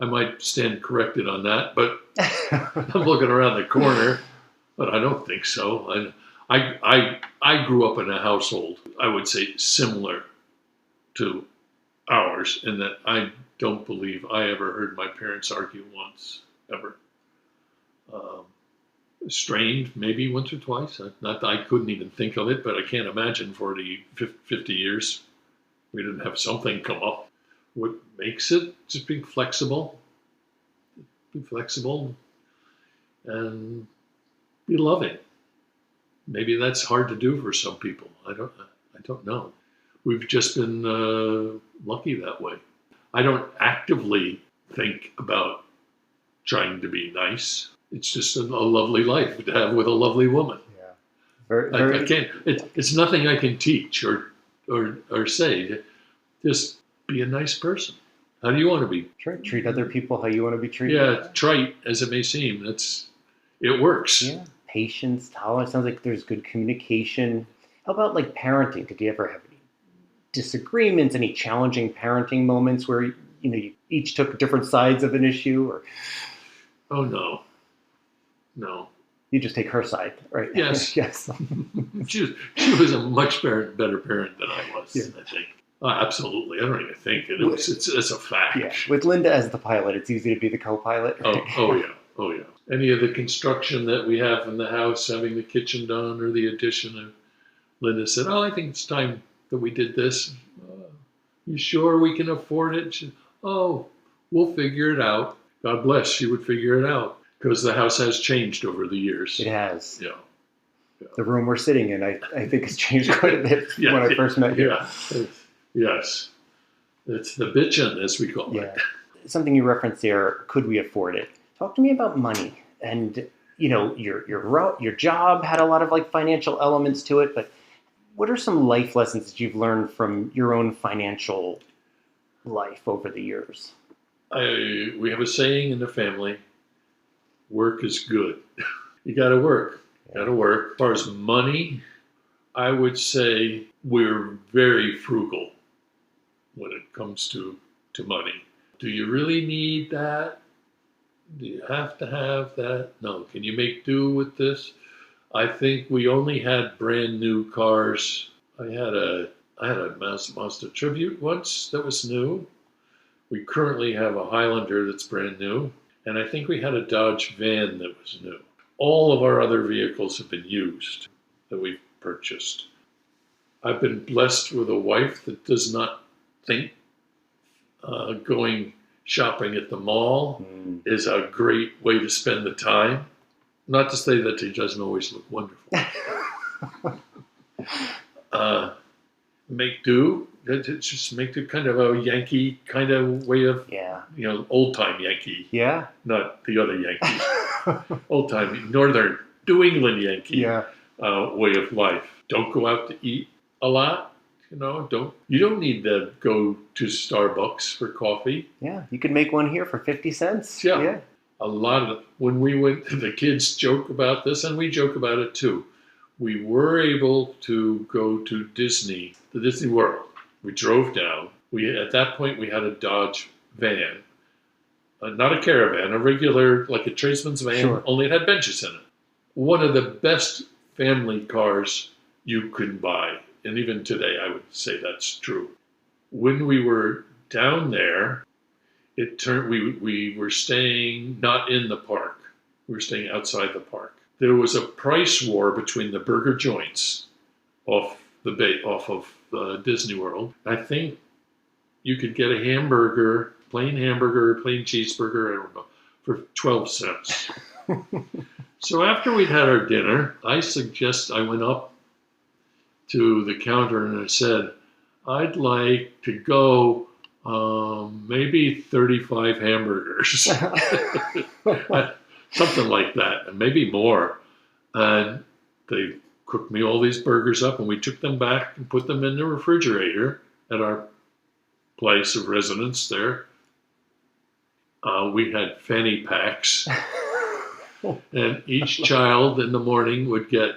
I might stand corrected on that, but I'm looking around the corner, but I don't think so. I grew up in a household, I would say, similar to ours, in that I don't believe I ever heard my parents argue once, ever. Strained maybe once or twice. Not that I couldn't even think of it, but I can't imagine 40, 50 years we didn't have something come up. What makes it? Just being flexible. Be flexible and be loving. Maybe that's hard to do for some people. I don't know. We've just been lucky that way. I don't actively think about trying to be nice. It's just a lovely life to have with a lovely woman. Yeah. I can't. It's nothing I can teach or say. Just be a nice person. How do you want to be? Treat other people how you want to be treated. Yeah, trite as it may seem, it works. Yeah. Patience, tolerance. Sounds like there's good communication. How about like parenting? Did you ever have any disagreements? Any challenging parenting moments where you each took different sides of an issue? Or oh no. You just take her side, right? Yes. Yes. She was a much better parent than I was. Yeah. I think. Absolutely. I don't even think it's a fact. Yeah. With Linda as the pilot, it's easy to be the co-pilot. Oh yeah. Any of the construction that we have in the house, having the kitchen done or the addition, Linda said, "Oh, I think it's time that we did this. You sure we can afford it?" She, "Oh, we'll figure it out." God bless. She would figure it out because the house has changed over the years. It has. Yeah. The room we're sitting in, I think, has changed quite a bit when I first met you. Yeah. Yes. It's the bitchin', as we call it. Something you referenced there, could we afford it? Talk to me about money. And, your job had a lot of like financial elements to it, but what are some life lessons that you've learned from your own financial life over the years? We have a saying in the family, work is good. You got to work. Got to work. As far as money, I would say we're very frugal when it comes to money. Do you really need that? Do you have to have that? No. Can you make do with this? I think we only had brand new cars. I had a Mazda Tribute once that was new. We currently have a Highlander that's brand new. And I think we had a Dodge van that was new. All of our other vehicles have been used that we've purchased. I've been blessed with a wife that does not think going shopping at the mall is a great way to spend the time. Not to say that she doesn't always look wonderful. Make do. Just make do, kind of a Yankee kind of way of, old time Yankee. Yeah. Not the other Yankee. Old time Northern New England Yankee way of life. Don't go out to eat a lot. You don't need to go to Starbucks for coffee. Yeah, you could make one here for 50 cents. Yeah. A lot of when we went, the kids joke about this, and we joke about it too. We were able to go to the Disney World. We drove down. At that point we had a Dodge van, not a caravan, a regular like a tradesman's van. Sure. Only it had benches in it. One of the best family cars you can buy. And even today, I would say that's true. When we were down there, we were staying not in the park. We were staying outside the park. There was a price war between the burger joints off of Disney World. I think you could get a plain cheeseburger, I don't know, for 12 cents. So after we'd had our dinner, I went up to the counter and I said, I'd like to go maybe 35 hamburgers. Something like that, and maybe more. And they cooked me all these burgers up, and we took them back and put them in the refrigerator at our place of residence there. We had fanny packs, and each child in the morning would get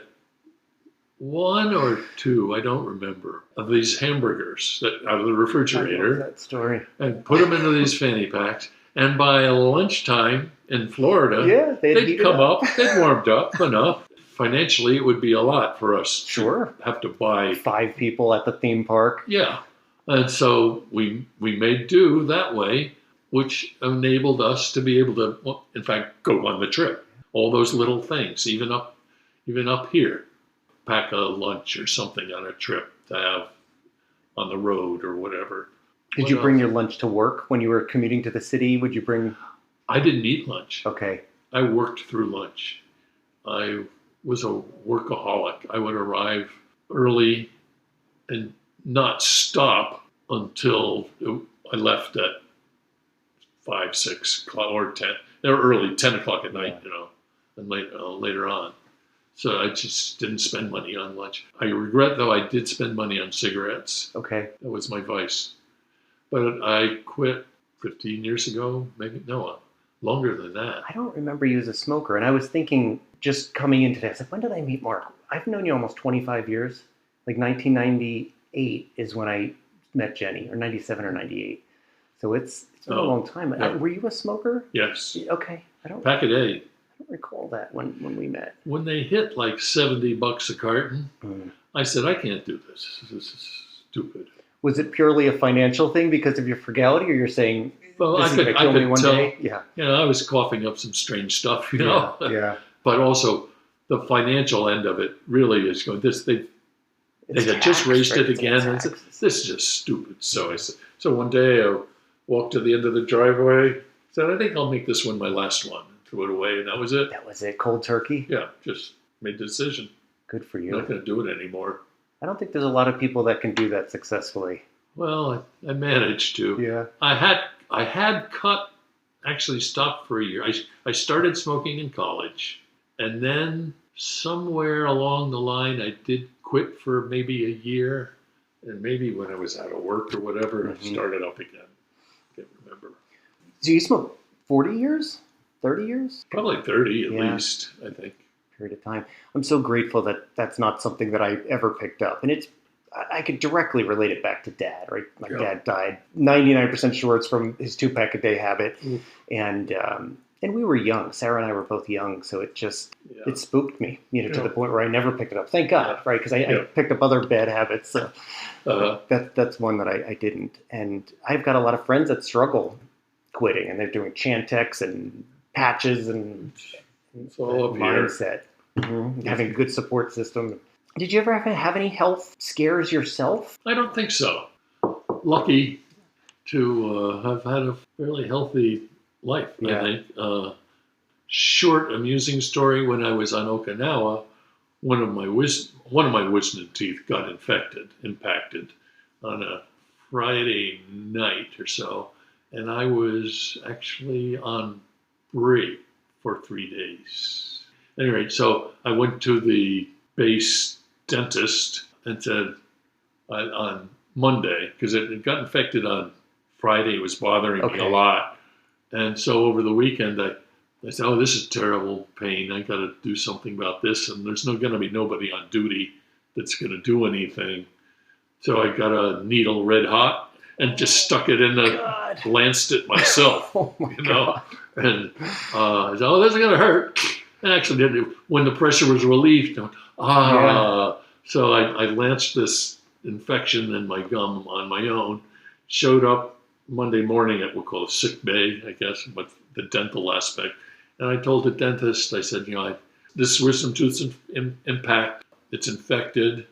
one or two, I don't remember, of these hamburgers out of the refrigerator. I love that story. And put them into these fanny packs. And by lunchtime in Florida, they'd come up, they'd warmed up enough. Financially, it would be a lot for us to have to buy 5 people at the theme park. Yeah. And so we made do that way, which enabled us to be able to, in fact, go on the trip. All those little things, even up here. Pack a lunch or something on a trip to have on the road or whatever. Did you bring your lunch to work when you were commuting to the city? Would you bring? I didn't eat lunch. Okay. I worked through lunch. I was a workaholic. I would arrive early and not stop until I left at 5, 6 o'clock or 10. They were early, 10 o'clock at night, and later on. So I just didn't spend money on lunch. I regret, though, I did spend money on cigarettes. Okay. That was my vice. But I quit 15 years ago, maybe, no, longer than that. I don't remember you as a smoker. And I was thinking, just coming in today, I was like, when did I meet Mark? I've known you almost 25 years. Like 1998 is when I met Jenny, or 97 or 98. So it's been a long time. Yeah. Were you a smoker? Yes. Okay. Pack a day. I don't recall that when we met. When they hit like $70 a carton, I said, I can't do this. This is stupid. Was it purely a financial thing because of your frugality, or you're saying, well, I could kill me one day? Yeah. I was coughing up some strange stuff, know. Yeah. But also the financial end of it really is going, they had just raised it again. And said, this is just stupid. So I said, one day I walked to the end of the driveway, said, I think I'll make this one my last one. Threw it away, and that was it. That was it. Cold turkey? Yeah, just made the decision. Good for you. I'm not going to do it anymore. I don't think there's a lot of people that can do that successfully. Well, I managed to. Yeah. I had actually stopped for a year. I started smoking in college, and then somewhere along the line I did quit for maybe a year, and maybe when I was out of work or whatever, I started up again. I can't remember. So you smoked 40 years? 30 years? Probably 30 at least, I think. period of time. I'm so grateful that that's not something that I ever picked up. And I could directly relate it back to Dad, right? My dad died 99% sure it's from his 2-pack-a-day habit. And we were young. Sarah and I were both young, so it just it spooked me, to the point where I never picked it up. Thank God, right? Because I picked up other bad habits. So that's one that I didn't. And I've got a lot of friends that struggle quitting, and they're doing Chantix and patches and it's all up mindset. Having a good support system. Did you ever have any health scares yourself? I don't think so. Lucky to have had a fairly healthy life, I think. Short, amusing story. When I was on Okinawa, one of my wisdom teeth got impacted on a Friday night or so, and I was actually on break for 3 days. Anyway, so I went to the base dentist and said on Monday, because it got infected on Friday, it was bothering me a lot. And so over the weekend, I said, oh, this is terrible pain. I got to do something about this. And there's going to be nobody on duty that's going to do anything. So I got a needle red hot and just stuck it in lanced it myself. Oh my God. And I said, oh, this is going to hurt. And actually, when the pressure was relieved, so I lanced this infection in my gum on my own, showed up Monday morning at what we call a sick bay, I guess, but the dental aspect. And I told the dentist, I said, this wisdom tooth's impact, it's infected.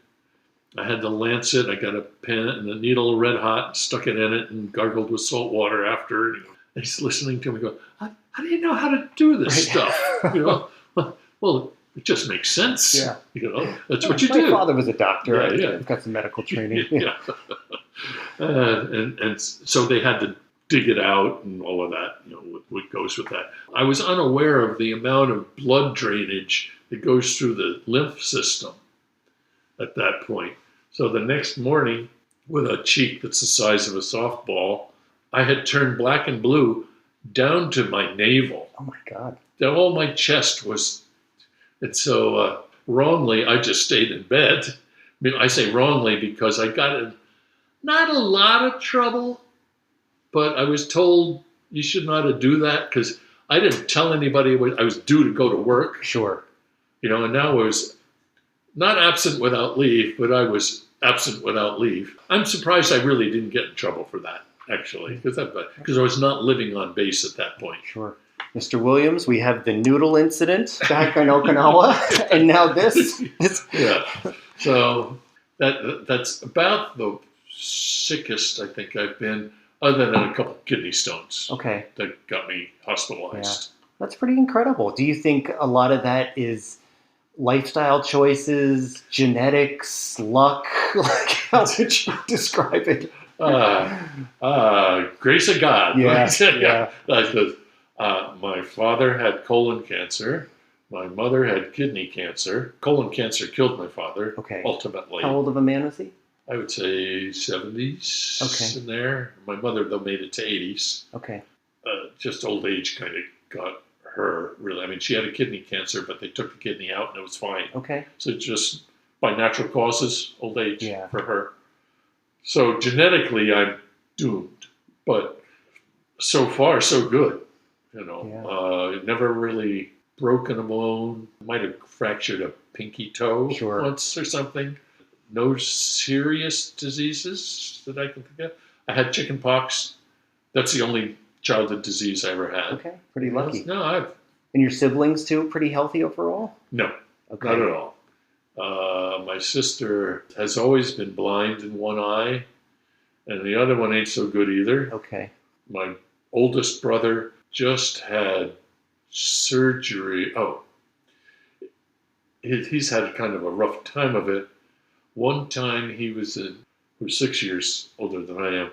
I had to lance it. I got a pen and a needle red hot and stuck it in it and gargled with salt water after. And he's listening to me go, how do you know how to do this stuff? Well, it just makes sense. Yeah. That's what you do. My father was a doctor. I've got some medical training. And so they had to dig it out and all of that, what goes with that. I was unaware of the amount of blood drainage that goes through the lymph system at that point. So the next morning, with a cheek that's the size of a softball, I had turned black and blue down to my navel. Oh my God. All my chest was, and so wrongly, I just stayed in bed. I mean, I say wrongly because I got in not a lot of trouble, but I was told you should not do that because I didn't tell anybody I was due to go to work. Sure. And now I was not absent without leave, but I was absent without leave. I'm surprised I really didn't get in trouble for that, actually, because I was not living on base at that point. Sure. Mr. Williams, we have the noodle incident back in Okinawa, and now this. Yeah. So that's about the sickest I think I've been, other than a couple of kidney stones. Okay. That got me hospitalized. Yeah. That's pretty incredible. Do you think a lot of that is lifestyle choices, genetics, luck? Like, how would you describe it? Grace of God. Yeah. My father had colon cancer. My mother had kidney cancer. Colon cancer killed my father, ultimately. How old of a man was he? I would say 70s in there. My mother, though, made it to 80s. Okay. Just old age kind of got her, really. I mean, she had a kidney cancer, but they took the kidney out and it was fine. Okay. So just by natural causes, old age for her. So genetically, I'm doomed. But so far, so good. Never really broken a bone. Might have fractured a pinky toe once or something. No serious diseases that I can think of. I had chicken pox. That's the only childhood disease I ever had. Okay, pretty lucky. No, And your siblings too, pretty healthy overall? No, not at all. My sister has always been blind in one eye, and the other one ain't so good either. Okay. My oldest brother just had surgery. He's had kind of a rough time of it. One time he was 6 years older than I am.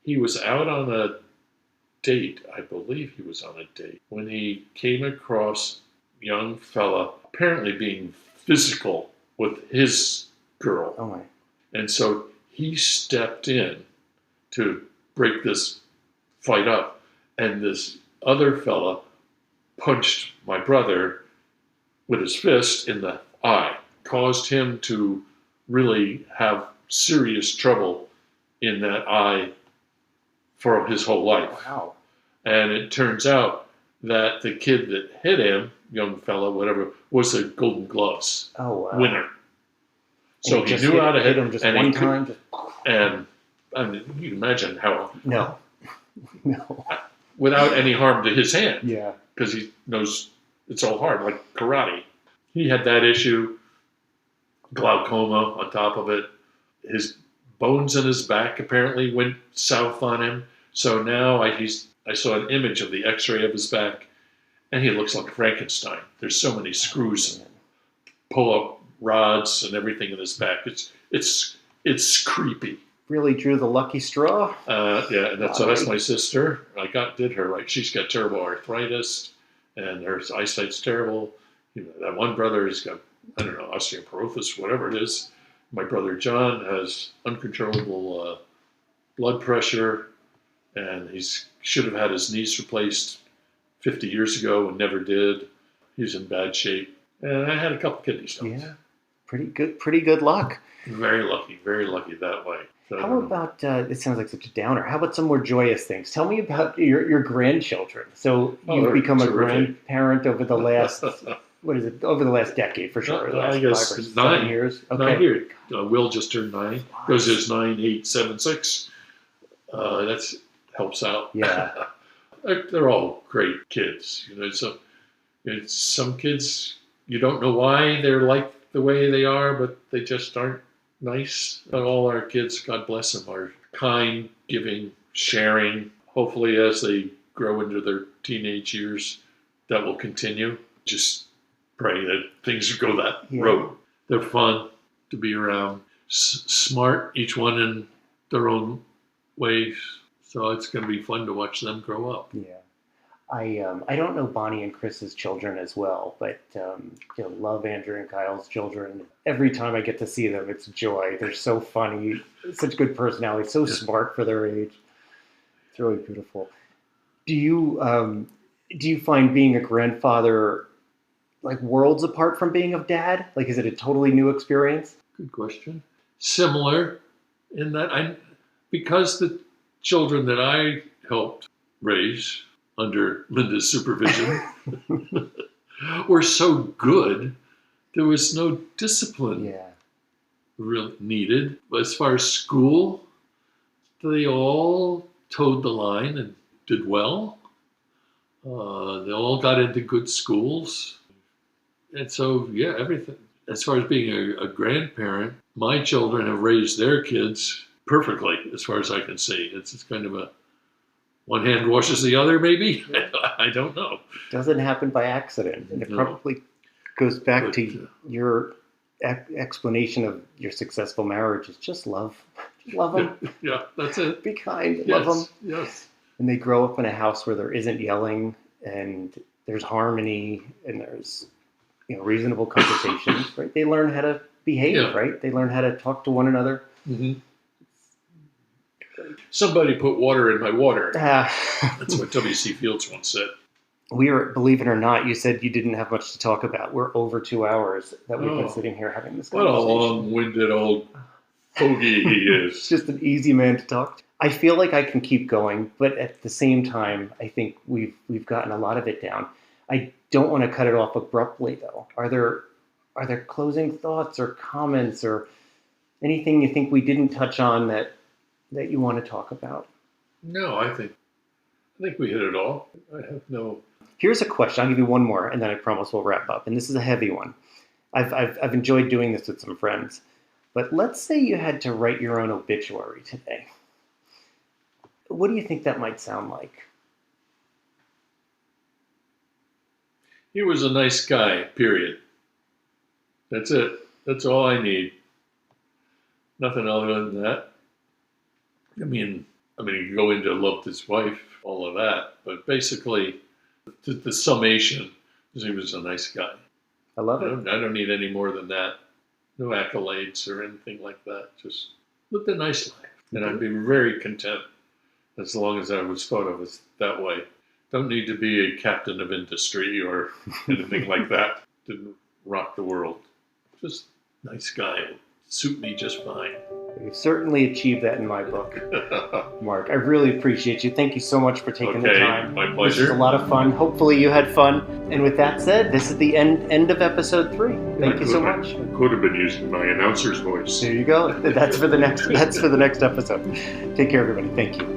He was out on a date. I believe he was on a date when he came across a young fella apparently being physical with his girl. Oh my. And so he stepped in to break this fight up. And this other fella punched my brother with his fist in the eye, caused him to really have serious trouble in that eye for his whole life. Wow. And it turns out that the kid that hit him, young fella, whatever, was a Golden Gloves winner. So he knew how to hit him just one time. And I mean, you can imagine how. No. Without any harm to his hand. Yeah. Because he knows it's all hard, like karate. He had that issue, glaucoma on top of it. His bones in his back apparently went south on him. So now I saw an image of the x-ray of his back, and he looks like Frankenstein. There's so many screws and pull-up rods and everything in his back. It's creepy. Really drew the lucky straw. Yeah, that's my sister. Did her right. She's got terrible arthritis, and her eyesight's terrible. That one brother has got, I don't know, osteoporosis, whatever it is. My brother John has uncontrollable blood pressure, and he should have had his knees replaced 50 years ago and never did. He's in bad shape. And I had a couple kidney stones. Yeah, pretty good luck. Very lucky that way. So, how about, it sounds like such a downer, how about some more joyous things? Tell me about your grandchildren. So you've become a grandparent over the last, over the last decade for sure. The last I guess 5 or 7 years. Okay. 9 years. Will just turned 9. Goes his 9, 8, 7, 6. That helps out. Yeah. They're all great kids. So it's some kids, you don't know why they're like the way they are, but they just aren't nice. All our kids, God bless them, are kind, giving, sharing. Hopefully as they grow into their teenage years, that will continue. Just pray that things go that road. They're fun to be around. Smart, each one in their own ways. So it's going to be fun to watch them grow up. Yeah. I don't know Bonnie and Chris's children as well, but love Andrew and Kyle's children. Every time I get to see them, it's joy. They're so funny, such good personality, so smart for their age. It's really beautiful. Do you find being a grandfather like worlds apart from being a dad? Like, is it a totally new experience? Good question. Similar in that because the children that I helped raise under Linda's supervision were so good, there was no discipline really needed. But as far as school, they all towed the line and did well. They all got into good schools. And so, everything. As far as being a grandparent, my children have raised their kids perfectly, as far as I can see. It's kind of a one hand washes the other, maybe? I don't know. Doesn't happen by accident. And it probably goes back to your explanation of your successful marriage. It's just love. Just love them. Yeah, that's it. Be kind. Love them. Yes. And they grow up in a house where there isn't yelling and there's harmony and there's reasonable conversations, right? They learn how to behave, right? They learn how to talk to one another. Mm-hmm. Somebody put water in my water. That's what W.C. Fields once said. Believe it or not, you said you didn't have much to talk about. We're over 2 hours that we've been sitting here having this conversation. What a long-winded old fogey he is. Just an easy man to talk to. I feel like I can keep going, but at the same time, I think we've gotten a lot of it down. I don't want to cut it off abruptly, though. Are there closing thoughts or comments or anything you think we didn't touch on that you want to talk about? No, I think we hit it all. I have no. Here's a question. I'll give you one more, and then I promise we'll wrap up. And this is a heavy one. I've enjoyed doing this with some friends. But let's say you had to write your own obituary today. What do you think that might sound like? He was a nice guy, period. That's it. That's all I need. Nothing other than that. I mean, you could go into loved his wife, all of that. But basically, the summation is he was a nice guy. I love it. I don't need any more than that. No accolades or anything like that. Just lived a nice life. And I'd be very content as long as I was thought of as that way. Don't need to be a captain of industry or anything like that. didn't rock the world. Just nice guy, suit me just fine. You've certainly achieved that in my book, Mark. I really appreciate you. Thank you so much for taking the time. My This was pleasure. a lot of fun. Hopefully you had fun. And with that said, this is the end of episode 3. Thank you so much. I could have been using my announcer's voice. There you go. That's for the next episode. Take care, everybody. Thank you.